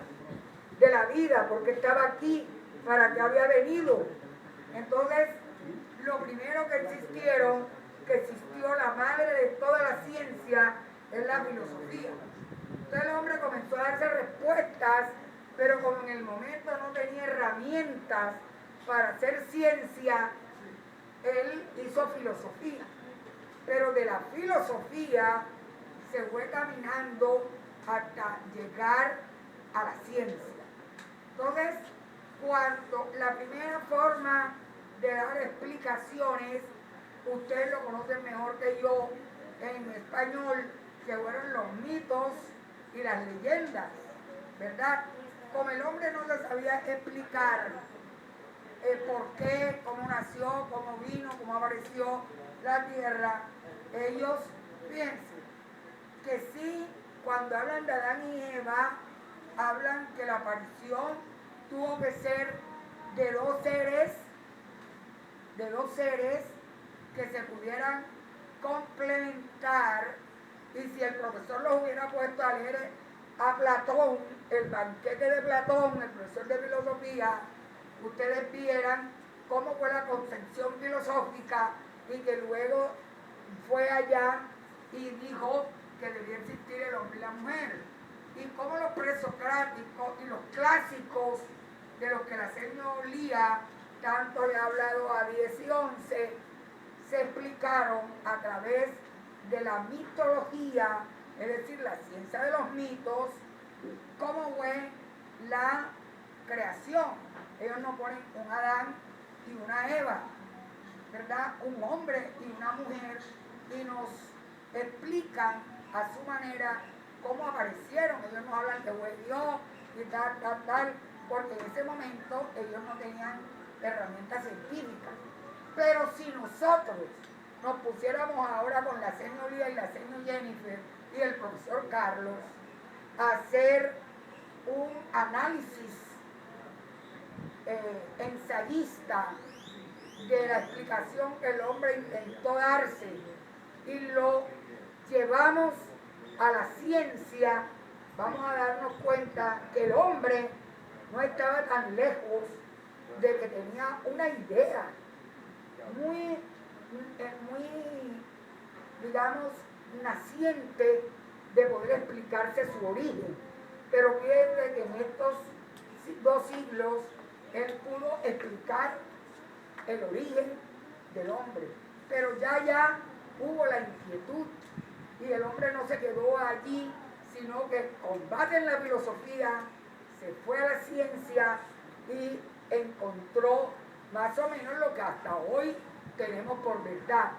de la vida, porque estaba aquí, para qué había venido. Entonces, lo primero que existió la madre de toda la ciencia, es la filosofía. Entonces el hombre comenzó a darse respuestas, pero como en el momento no tenía herramientas para hacer ciencia, él hizo filosofía. Pero de la filosofía se fue caminando hasta llegar a la ciencia. Entonces, cuando la primera forma de dar explicaciones, ustedes lo conocen mejor que yo en español, que fueron los mitos y las leyendas, ¿verdad? Como el hombre no le sabía explicar por qué, cómo nació, cómo vino, cómo apareció la tierra, ellos, fíjense, que sí, cuando hablan de Adán y Eva, hablan que la aparición tuvo que ser de dos seres que se pudieran complementar, y si el profesor los hubiera puesto a leer a Platón, el banquete de Platón, el profesor de filosofía, ustedes vieran cómo fue la concepción filosófica y que luego fue allá y dijo que debía existir el hombre y la mujer. Y cómo los presocráticos y los clásicos de los que la señora Lía tanto le ha hablado a 10 y 11, se explicaron a través de la mitología, es decir, la ciencia de los mitos, cómo fue la creación. Ellos nos ponen un Adán y una Eva, ¿verdad? Un hombre y una mujer, y nos explican a su manera cómo aparecieron. Ellos nos hablan de fue Dios y tal, porque en ese momento ellos no tenían herramientas científicas. Pero si nosotros nos pusiéramos ahora con la señoría y la señora Jennifer y el profesor Carlos a hacer un análisis ensayista de la explicación que el hombre intentó darse y lo llevamos a la ciencia, vamos a darnos cuenta que el hombre no estaba tan lejos de que tenía una idea muy, digamos, naciente de poder explicarse su origen. Pero fíjense que en estos 2 siglos él pudo explicar el origen del hombre. Pero ya hubo la inquietud y el hombre no se quedó allí, sino que con base en la filosofía se fue a la ciencia y encontró más o menos lo que hasta hoy tenemos por verdad.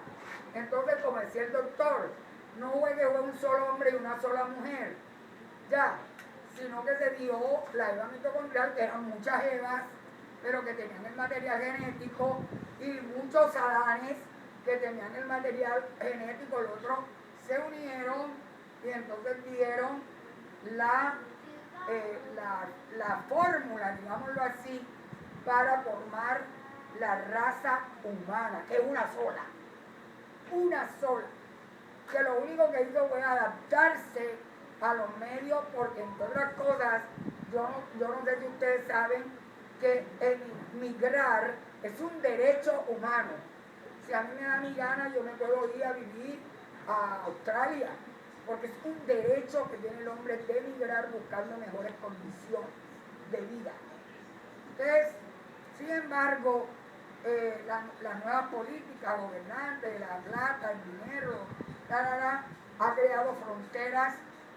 Entonces, como decía el doctor, no fue que fue un solo hombre y una sola mujer, ya, sino que se dio la Eva mitocondrial, que eran muchas Evas, pero que tenían el material genético, y muchos Adanes que tenían el material genético. Los otros se unieron y entonces dieron la fórmula, digámoslo así, para formar la raza humana, que es una sola, que lo único que hizo fue adaptarse a los medios, porque entre otras cosas, yo no sé si ustedes saben que emigrar es un derecho humano. Si a mí me da mi gana, yo me puedo ir a vivir a Australia, porque es un derecho que tiene el hombre de emigrar buscando mejores condiciones de vida. Entonces, sin embargo, las nuevas políticas gobernantes, la plata, el dinero, ha creado fronteras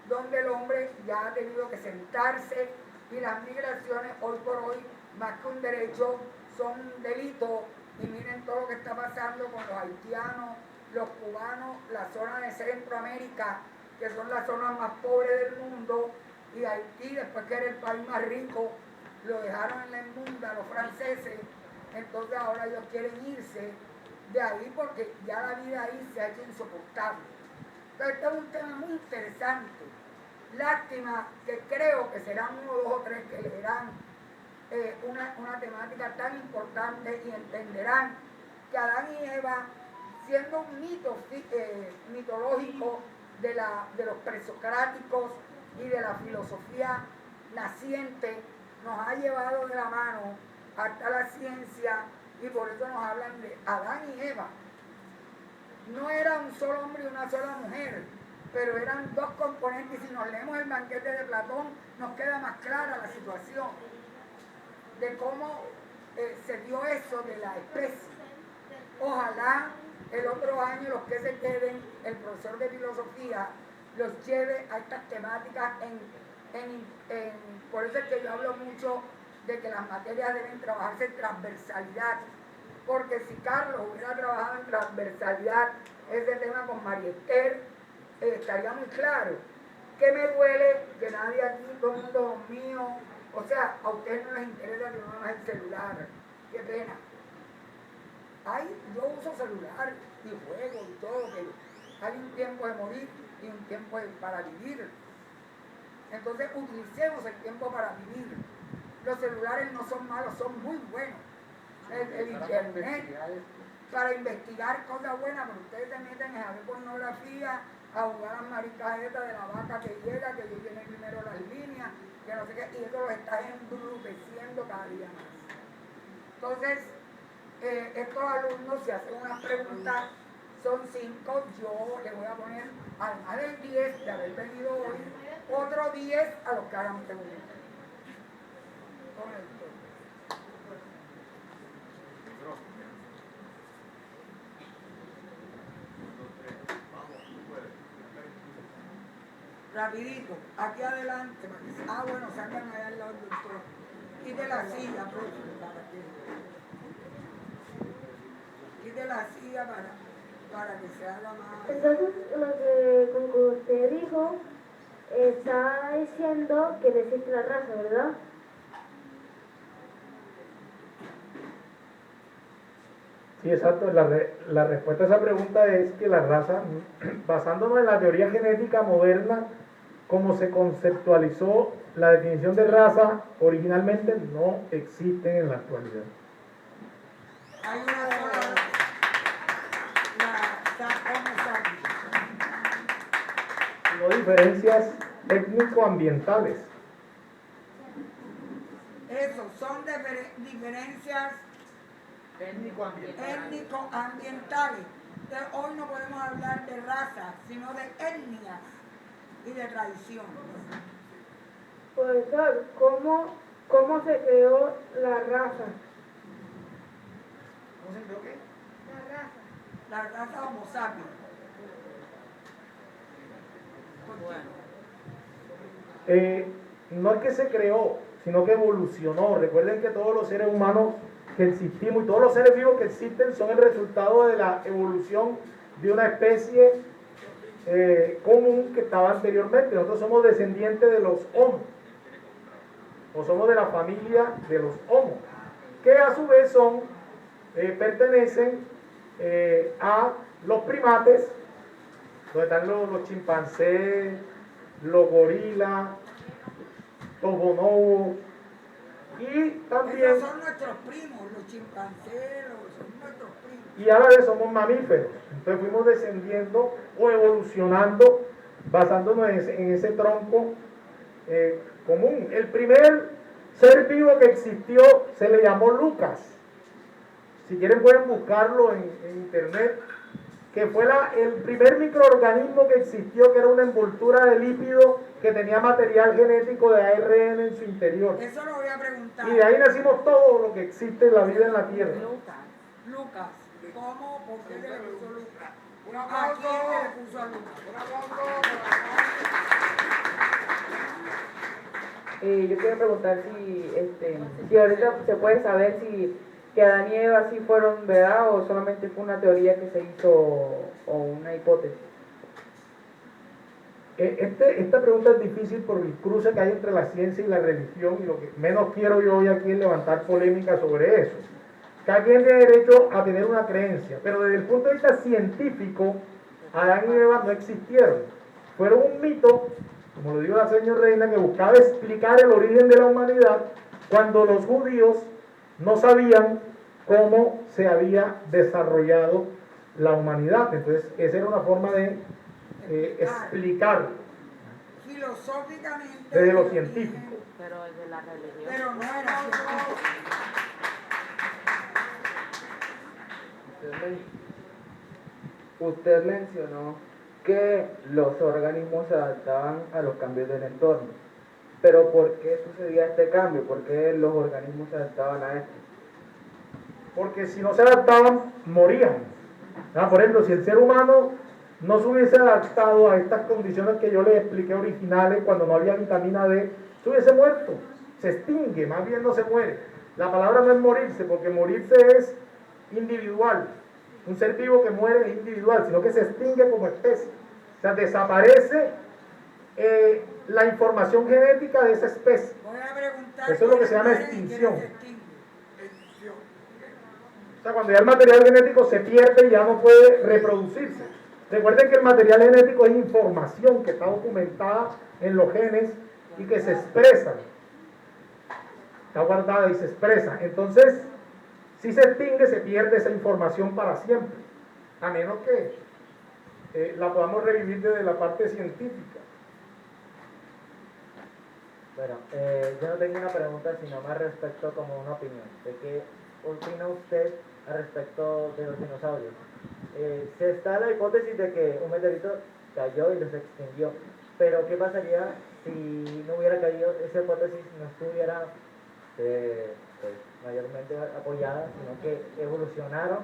donde el hombre ya ha tenido que sentarse y las migraciones hoy por hoy, más que un derecho, son un delito. Y miren todo lo que está pasando con los haitianos, los cubanos, la zona de Centroamérica, que son las zonas más pobres del mundo, y Haití, después que era el país más rico, lo dejaron en la inmunda los franceses. Entonces ahora ellos quieren irse de ahí porque ya la vida ahí se ha hecho insoportable. Entonces este es un tema muy interesante. Lástima que creo que serán uno, dos o tres que leerán una temática tan importante y entenderán que Adán y Eva, siendo un mito mitológico de los presocráticos y de la filosofía naciente, nos ha llevado de la mano hasta la ciencia, y por eso nos hablan de Adán y Eva. No era un solo hombre y una sola mujer, pero eran dos componentes, y si nos leemos el banquete de Platón nos queda más clara la situación de cómo se dio eso de la especie. Ojalá el otro año los que se queden, el profesor de filosofía los lleve a estas temáticas por eso es que yo hablo mucho de que las materias deben trabajarse en transversalidad, porque si Carlos hubiera trabajado en transversalidad ese tema con María Esther, estaría muy claro. Que me duele que nadie aquí, todo el mundo mío, o sea, a ustedes no les interesa que uno no es el celular, qué pena. Yo uso celular y juego y todo, pero hay un tiempo de morir y un tiempo para vivir. Entonces utilicemos el tiempo para vivir. Los celulares no son malos, son muy buenos. El internet, para investigar cosas buenas, pero ustedes se meten a ver pornografía, a jugar a las maricajetas de la vaca que llega, que yo tiene primero las líneas, que no sé qué, y eso lo está embruteciendo cada día más. Entonces, estos alumnos se hacen unas preguntas, son 5, yo le voy a poner, además del 10 de haber venido hoy, otro 10 a los que hagan preguntas. Rapidito, aquí adelante. Bueno, sacan allá al lado del doctor. Quite la silla, profe. Quite la silla para que se haga más. Entonces, lo que como usted dijo, está diciendo que no existe la raza, ¿verdad? Sí, exacto. La respuesta a esa pregunta es que la raza, basándonos en la teoría genética moderna, como se conceptualizó la definición de raza, originalmente no existen en la actualidad. Hay una sola, la Homo sapiens. No diferencias étnico-ambientales. Eso, son diferencias Étnico-ambientales. étnico-ambientales. Entonces, hoy no podemos hablar de raza, sino de etnias y de tradiciones. Profesor, ¿cómo se creó la raza? ¿Cómo se creó qué? La raza Homo sapiens. No es que se creó, sino que evolucionó. Recuerden que todos los seres humanos que existimos y todos los seres vivos que existen son el resultado de la evolución de una especie común que estaba anteriormente. Nosotros somos descendientes de los Homo, o somos de la familia de los Homo, que a su vez pertenecen a los primates, donde están los chimpancés, los gorilas, los bonobos, y también, Esos son nuestros primos, los chimpancés, son nuestros primos. y a la vez somos mamíferos. Entonces fuimos descendiendo o evolucionando basándonos en ese tronco común. El primer ser vivo que existió se le llamó Lucas. Si quieren pueden buscarlo en internet, que fue el primer microorganismo que existió, que era una envoltura de lípido que tenía material genético de ARN en su interior. Eso lo voy a preguntar. Y de ahí nacimos todo lo que existe en la vida en la Tierra. Lucas, ¿cómo? ¿Por qué se le puso Lucas? ¿A quién se le puso a Lucas? Yo quiero preguntar si ahorita se puede saber si que Adán y Eva sí fueron verdad o solamente fue una teoría que se hizo o una hipótesis. Esta pregunta es difícil por el cruce que hay entre la ciencia y la religión, y lo que menos quiero yo hoy aquí es levantar polémica sobre eso. Cada quien tiene derecho a tener una creencia, pero desde el punto de vista científico, Adán y Eva no existieron. Fueron un mito, como lo dijo la señora Reina, que buscaba explicar el origen de la humanidad cuando los judíos no sabían cómo se había desarrollado la humanidad. Entonces, esa era una forma de explicar filosóficamente desde lo científico. Pero el de la religión. pero no era científico. Usted mencionó que los organismos se adaptaban a los cambios del entorno. Pero ¿por qué sucedía este cambio? ¿Por qué los organismos se adaptaban a esto? Porque si no se adaptaban, morían. Por ejemplo, si el ser humano no se hubiese adaptado a estas condiciones que yo les expliqué originales, cuando no había vitamina D, se hubiese muerto. Se extingue, más bien no se muere. La palabra no es morirse, porque morirse es individual. Un ser vivo que muere es individual, sino que se extingue como especie. O sea, desaparece la información genética de esa especie. Voy a preguntar. Eso es lo que se llama quiénes mueren y extinción. quiénes se extinguen. O sea, cuando ya el material genético se pierde y ya no puede reproducirse. Recuerden que el material genético es información que está documentada en los genes y que se expresa. Está guardada y se expresa. Entonces, si se extingue, se pierde esa información para siempre. A menos que la podamos revivir desde la parte científica. Bueno, yo no tengo una pregunta, sino más respecto como una opinión. ¿De qué opina usted al respecto de los dinosaurios? Se está la hipótesis de que un meteorito cayó y los extinguió, pero ¿qué pasaría si no hubiera caído? Esa hipótesis no estuviera pues, mayormente apoyada, sino que evolucionaron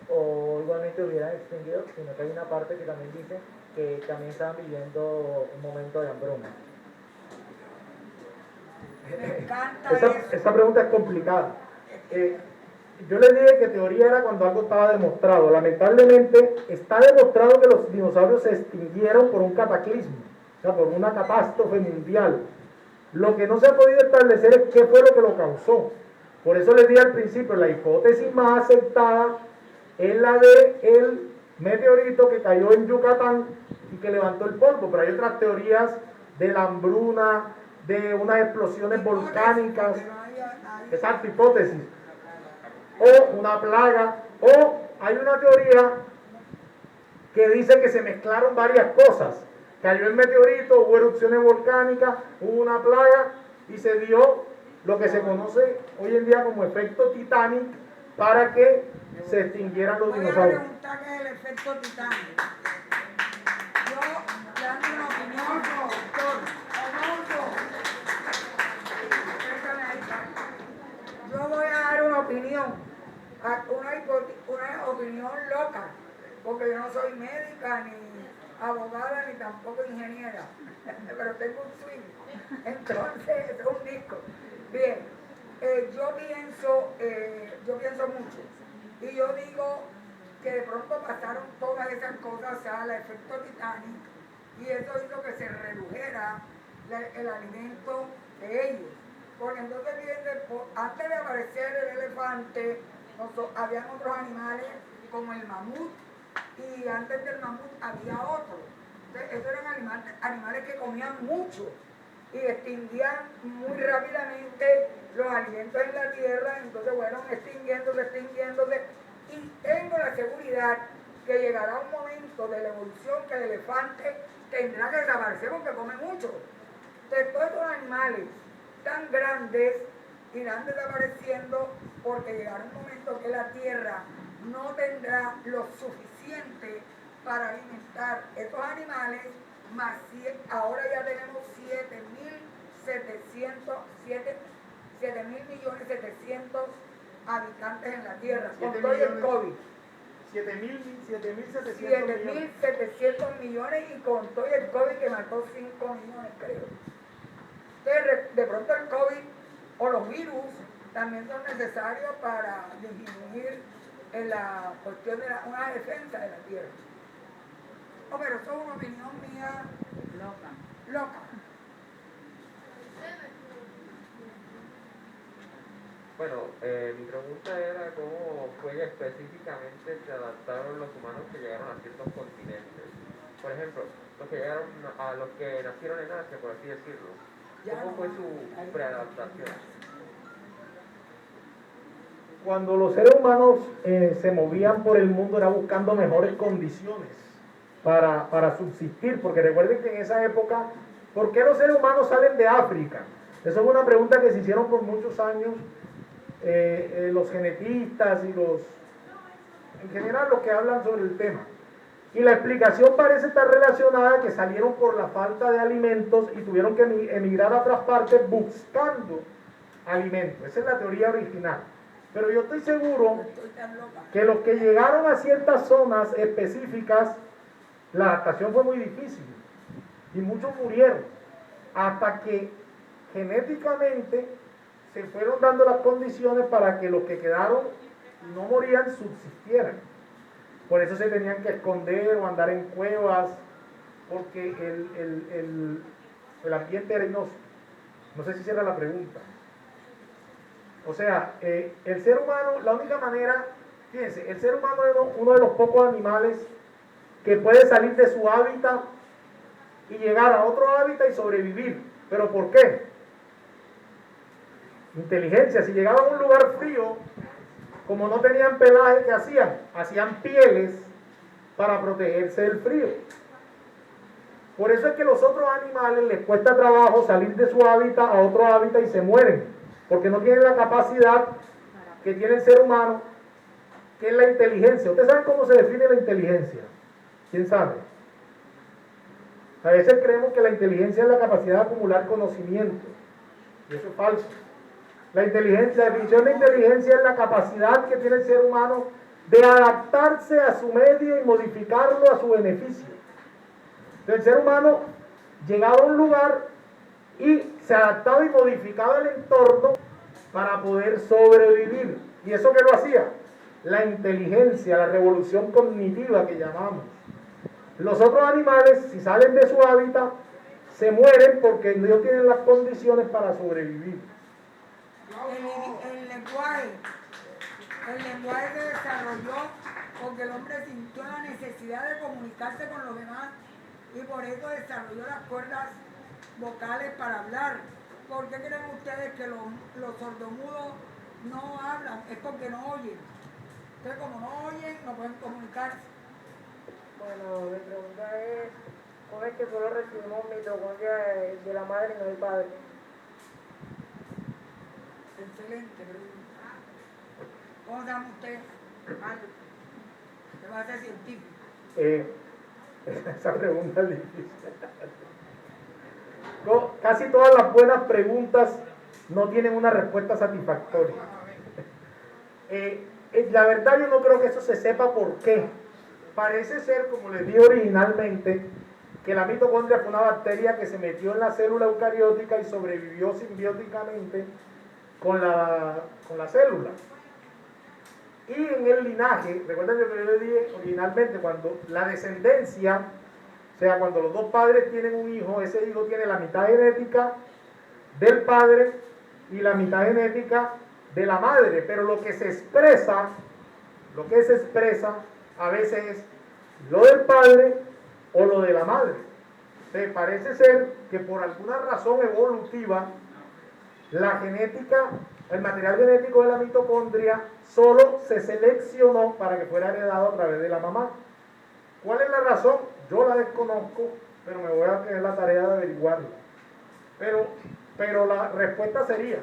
o igualmente hubieran extinguido, sino que hay una parte que también dice que también estaban viviendo un momento de hambruna. Me encanta eso. Esa pregunta es complicada. Yo les dije que teoría era cuando algo estaba demostrado. Lamentablemente está demostrado que los dinosaurios se extinguieron por un cataclismo, o sea, por una catástrofe mundial. Lo que no se ha podido establecer es qué fue lo que lo causó. Por eso les dije al principio, la hipótesis más aceptada es la de el meteorito que cayó en Yucatán y que levantó el polvo, pero hay otras teorías de la hambruna, de unas explosiones volcánicas, exacto, hipótesis, o una plaga, o hay una teoría que dice que se mezclaron varias cosas, cayó el meteorito, hubo erupciones volcánicas, hubo una plaga y se dio lo que se conoce hoy en día como efecto Titanic para que se extinguieran los dinosaurios. Voy a preguntar qué es el efecto Titanic. Yo le dando una opinión, doctor. Yo voy a dar una opinión, una opinión loca, porque yo no soy médica, ni abogada, ni tampoco ingeniera, pero tengo un swing, entonces es un disco. Bien, yo pienso mucho, y yo digo que de pronto pasaron todas esas cosas, o sea, el efecto Titanic, y eso hizo que se redujera el alimento de ellos. Porque entonces, antes de aparecer el elefante, habían otros animales como el mamut, y antes del mamut había otro. Entonces, esos eran animales que comían mucho y extinguían muy rápidamente los alimentos en la tierra, entonces fueron extinguiéndose, y tengo la seguridad que llegará un momento de la evolución que el elefante tendrá que desaparecer porque come mucho. Entonces, todos estos animales tan grandes irán desapareciendo porque llegará un momento que la tierra no tendrá lo suficiente para alimentar estos animales, más ahora ya tenemos 7.700.000.700.000 habitantes en la tierra, con todo el COVID. 7.700 millones y con todo el COVID que mató 5 millones, creo. Entonces, de pronto el COVID o los virus también son necesarios para disminuir en la cuestión de una defensa de la tierra. No, pero eso es una opinión mía loca. Bueno, mi pregunta era cómo fue que específicamente se adaptaron los humanos que llegaron a ciertos continentes. Por ejemplo, los que llegaron a los que nacieron en Asia, por así decirlo. ¿Cómo fue su preadaptación? Cuando los seres humanos se movían por el mundo era buscando mejores condiciones para subsistir, porque recuerden que en esa época, ¿por qué los seres humanos salen de África? Esa es una pregunta que se hicieron por muchos años los genetistas y en general los que hablan sobre el tema. Y la explicación parece estar relacionada a que salieron por la falta de alimentos y tuvieron que emigrar a otras partes buscando alimentos. Esa es la teoría original. Pero yo estoy seguro que los que llegaron a ciertas zonas específicas, la adaptación fue muy difícil y muchos murieron hasta que genéticamente se fueron dando las condiciones para que los que quedaron y no morían subsistieran. Por eso se tenían que esconder o andar en cuevas, porque el ambiente era inhóspito. No sé si esa era la pregunta. O sea, el ser humano, la única manera, fíjense, el ser humano es uno de los pocos animales que puede salir de su hábitat y llegar a otro hábitat y sobrevivir. ¿Pero por qué? Inteligencia. Si llegaban a un lugar frío, como no tenían pelaje, ¿qué hacían? Hacían pieles para protegerse del frío. Por eso es que los otros animales les cuesta trabajo salir de su hábitat a otro hábitat y se mueren, porque no tienen la capacidad que tiene el ser humano, que es la inteligencia. ¿Ustedes saben cómo se define la inteligencia? ¿Quién sabe? A veces creemos que la inteligencia es la capacidad de acumular conocimiento, y eso es falso. La definición de inteligencia es la capacidad que tiene el ser humano de adaptarse a su medio y modificarlo a su beneficio. Entonces, el ser humano llegaba a un lugar y se adaptaba y modificaba el entorno para poder sobrevivir. ¿Y eso qué lo hacía? La inteligencia, la revolución cognitiva que llamamos. Los otros animales, si salen de su hábitat, se mueren porque no tienen las condiciones para sobrevivir. El lenguaje se desarrolló porque el hombre sintió la necesidad de comunicarse con los demás y por eso desarrolló las cuerdas vocales para hablar. ¿Por qué creen ustedes que los sordomudos no hablan? Es porque no oyen. Entonces, como no oyen, no pueden comunicarse. Bueno, mi pregunta es, ¿cómo es que solo recibimos mitocondria de la madre y no del padre? Excelente pregunta. ¿Cómo se llama usted? ¿Qué va a ser científico? Esa pregunta es difícil. Casi todas las buenas preguntas no tienen una respuesta satisfactoria. La verdad, yo no creo que eso se sepa por qué. Parece ser, como les dije originalmente, que la mitocondria fue una bacteria que se metió en la célula eucariótica y sobrevivió simbióticamente con la célula. Y en el linaje, recuerden lo que yo les dije originalmente, cuando la descendencia, o sea, cuando los dos padres tienen un hijo, ese hijo tiene la mitad genética del padre y la mitad genética de la madre, pero lo que se expresa a veces es lo del padre o lo de la madre. Entonces, parece ser que por alguna razón evolutiva, la genética, el material genético de la mitocondria solo se seleccionó para que fuera heredado a través de la mamá. ¿Cuál es la razón? Yo la desconozco, pero me voy a tener la tarea de averiguarla. Pero la respuesta sería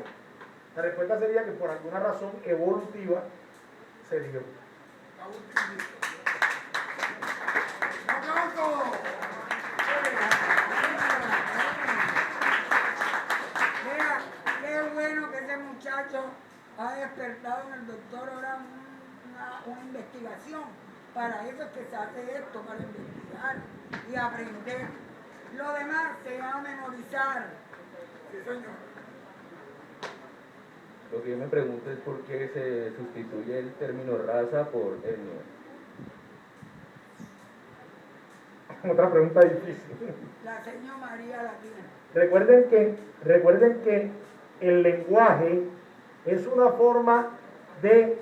La respuesta sería que por alguna razón evolutiva se dio. ¡Aplauso! Mira, qué bueno que ese muchacho ha despertado en el doctor ahora una investigación. Para eso es que se hace esto, para investigar y aprender. Lo demás se va a memorizar. Sí, señor. Lo que yo me pregunto es por qué se sustituye el término raza por etnia. Otra pregunta difícil. La señora María la tiene. Recuerden que el lenguaje es una forma de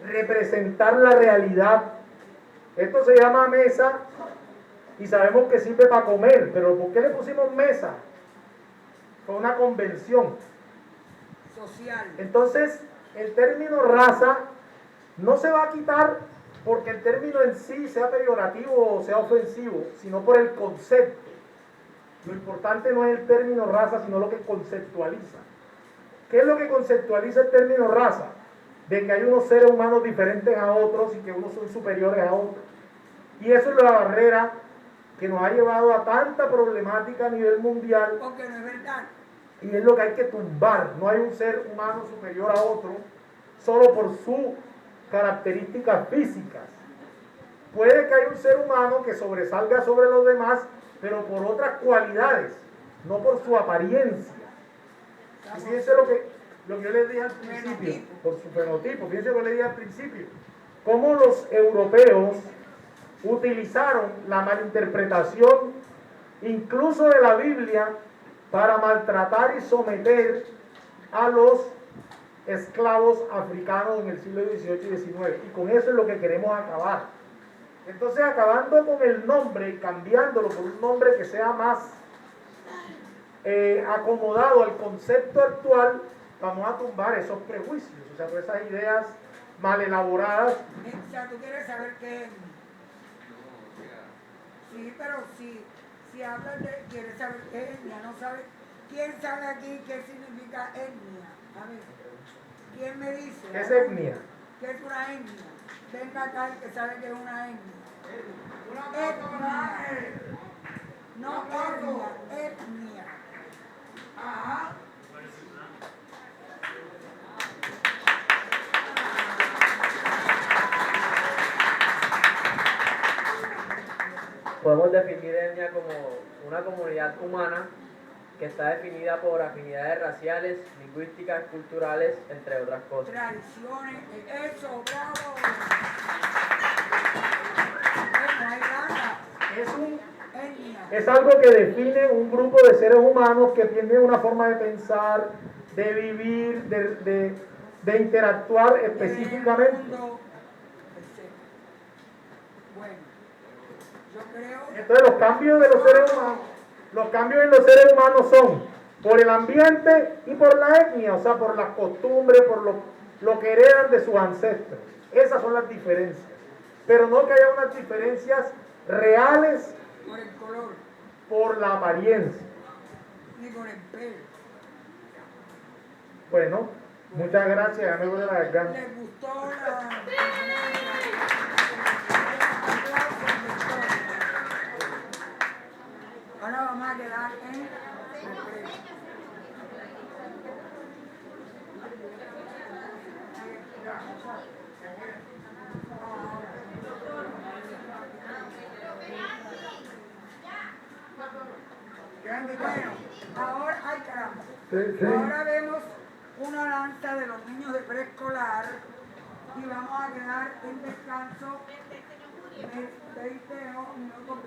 representar la realidad. Esto se llama mesa y sabemos que sirve para comer, pero ¿por qué le pusimos mesa? Fue una convención social. Entonces, el término raza no se va a quitar porque el término en sí sea peyorativo o sea ofensivo, sino por el concepto. Lo importante no es el término raza, sino lo que conceptualiza. ¿Qué es lo que conceptualiza el término raza? De que hay unos seres humanos diferentes a otros y que unos son superiores a otros. Y eso es la barrera que nos ha llevado a tanta problemática a nivel mundial. Porque no es verdad. Y es lo que hay que tumbar. No hay un ser humano superior a otro solo por sus características físicas. Puede que haya un ser humano que sobresalga sobre los demás, pero por otras cualidades, no por su apariencia. Y fíjense lo que yo les dije al principio, por su fenotipo. Fíjense lo que les dije al principio. Cómo los europeos utilizaron la malinterpretación incluso de la Biblia para maltratar y someter a los esclavos africanos en el siglo XVIII y XIX. Y con eso es lo que queremos acabar. Entonces, acabando con el nombre y cambiándolo por un nombre que sea más acomodado al concepto actual, vamos a tumbar esos prejuicios, o sea, todas esas ideas mal elaboradas. O sea, tú quieres saber qué es. Sí, pero si hablas de, quieres saber qué es etnia, no sabes. ¿Quién sabe aquí qué significa etnia? A ver, ¿quién me dice? ¿Qué es etnia? ¿Qué es una etnia? Venga acá el que sabe que es una etnia. Etnia. No etnia, etnia. Ajá. Podemos definir etnia como una comunidad humana que está definida por afinidades raciales, lingüísticas, culturales, entre otras cosas. Tradiciones, eso, bravo. No hay nada. Etnia. Es algo que define un grupo de seres humanos que tienen una forma de pensar, de vivir, de interactuar específicamente. Bueno, yo creo. Entonces los cambios de los seres humanos, los cambios en los seres humanos son por el ambiente y por la etnia, o sea, por las costumbres, por lo que heredan de sus ancestros. Esas son las diferencias. Pero no que haya unas diferencias reales por el color, por la apariencia. ni por el pelo. Bueno, muchas gracias, ya me duele la garganta. ¿Les gustó la... Ahora vamos a quedar en secreto. Bueno, ahora, ay caramba, ahora vemos una danza de los niños de preescolar y vamos a quedar en descanso 20 minutos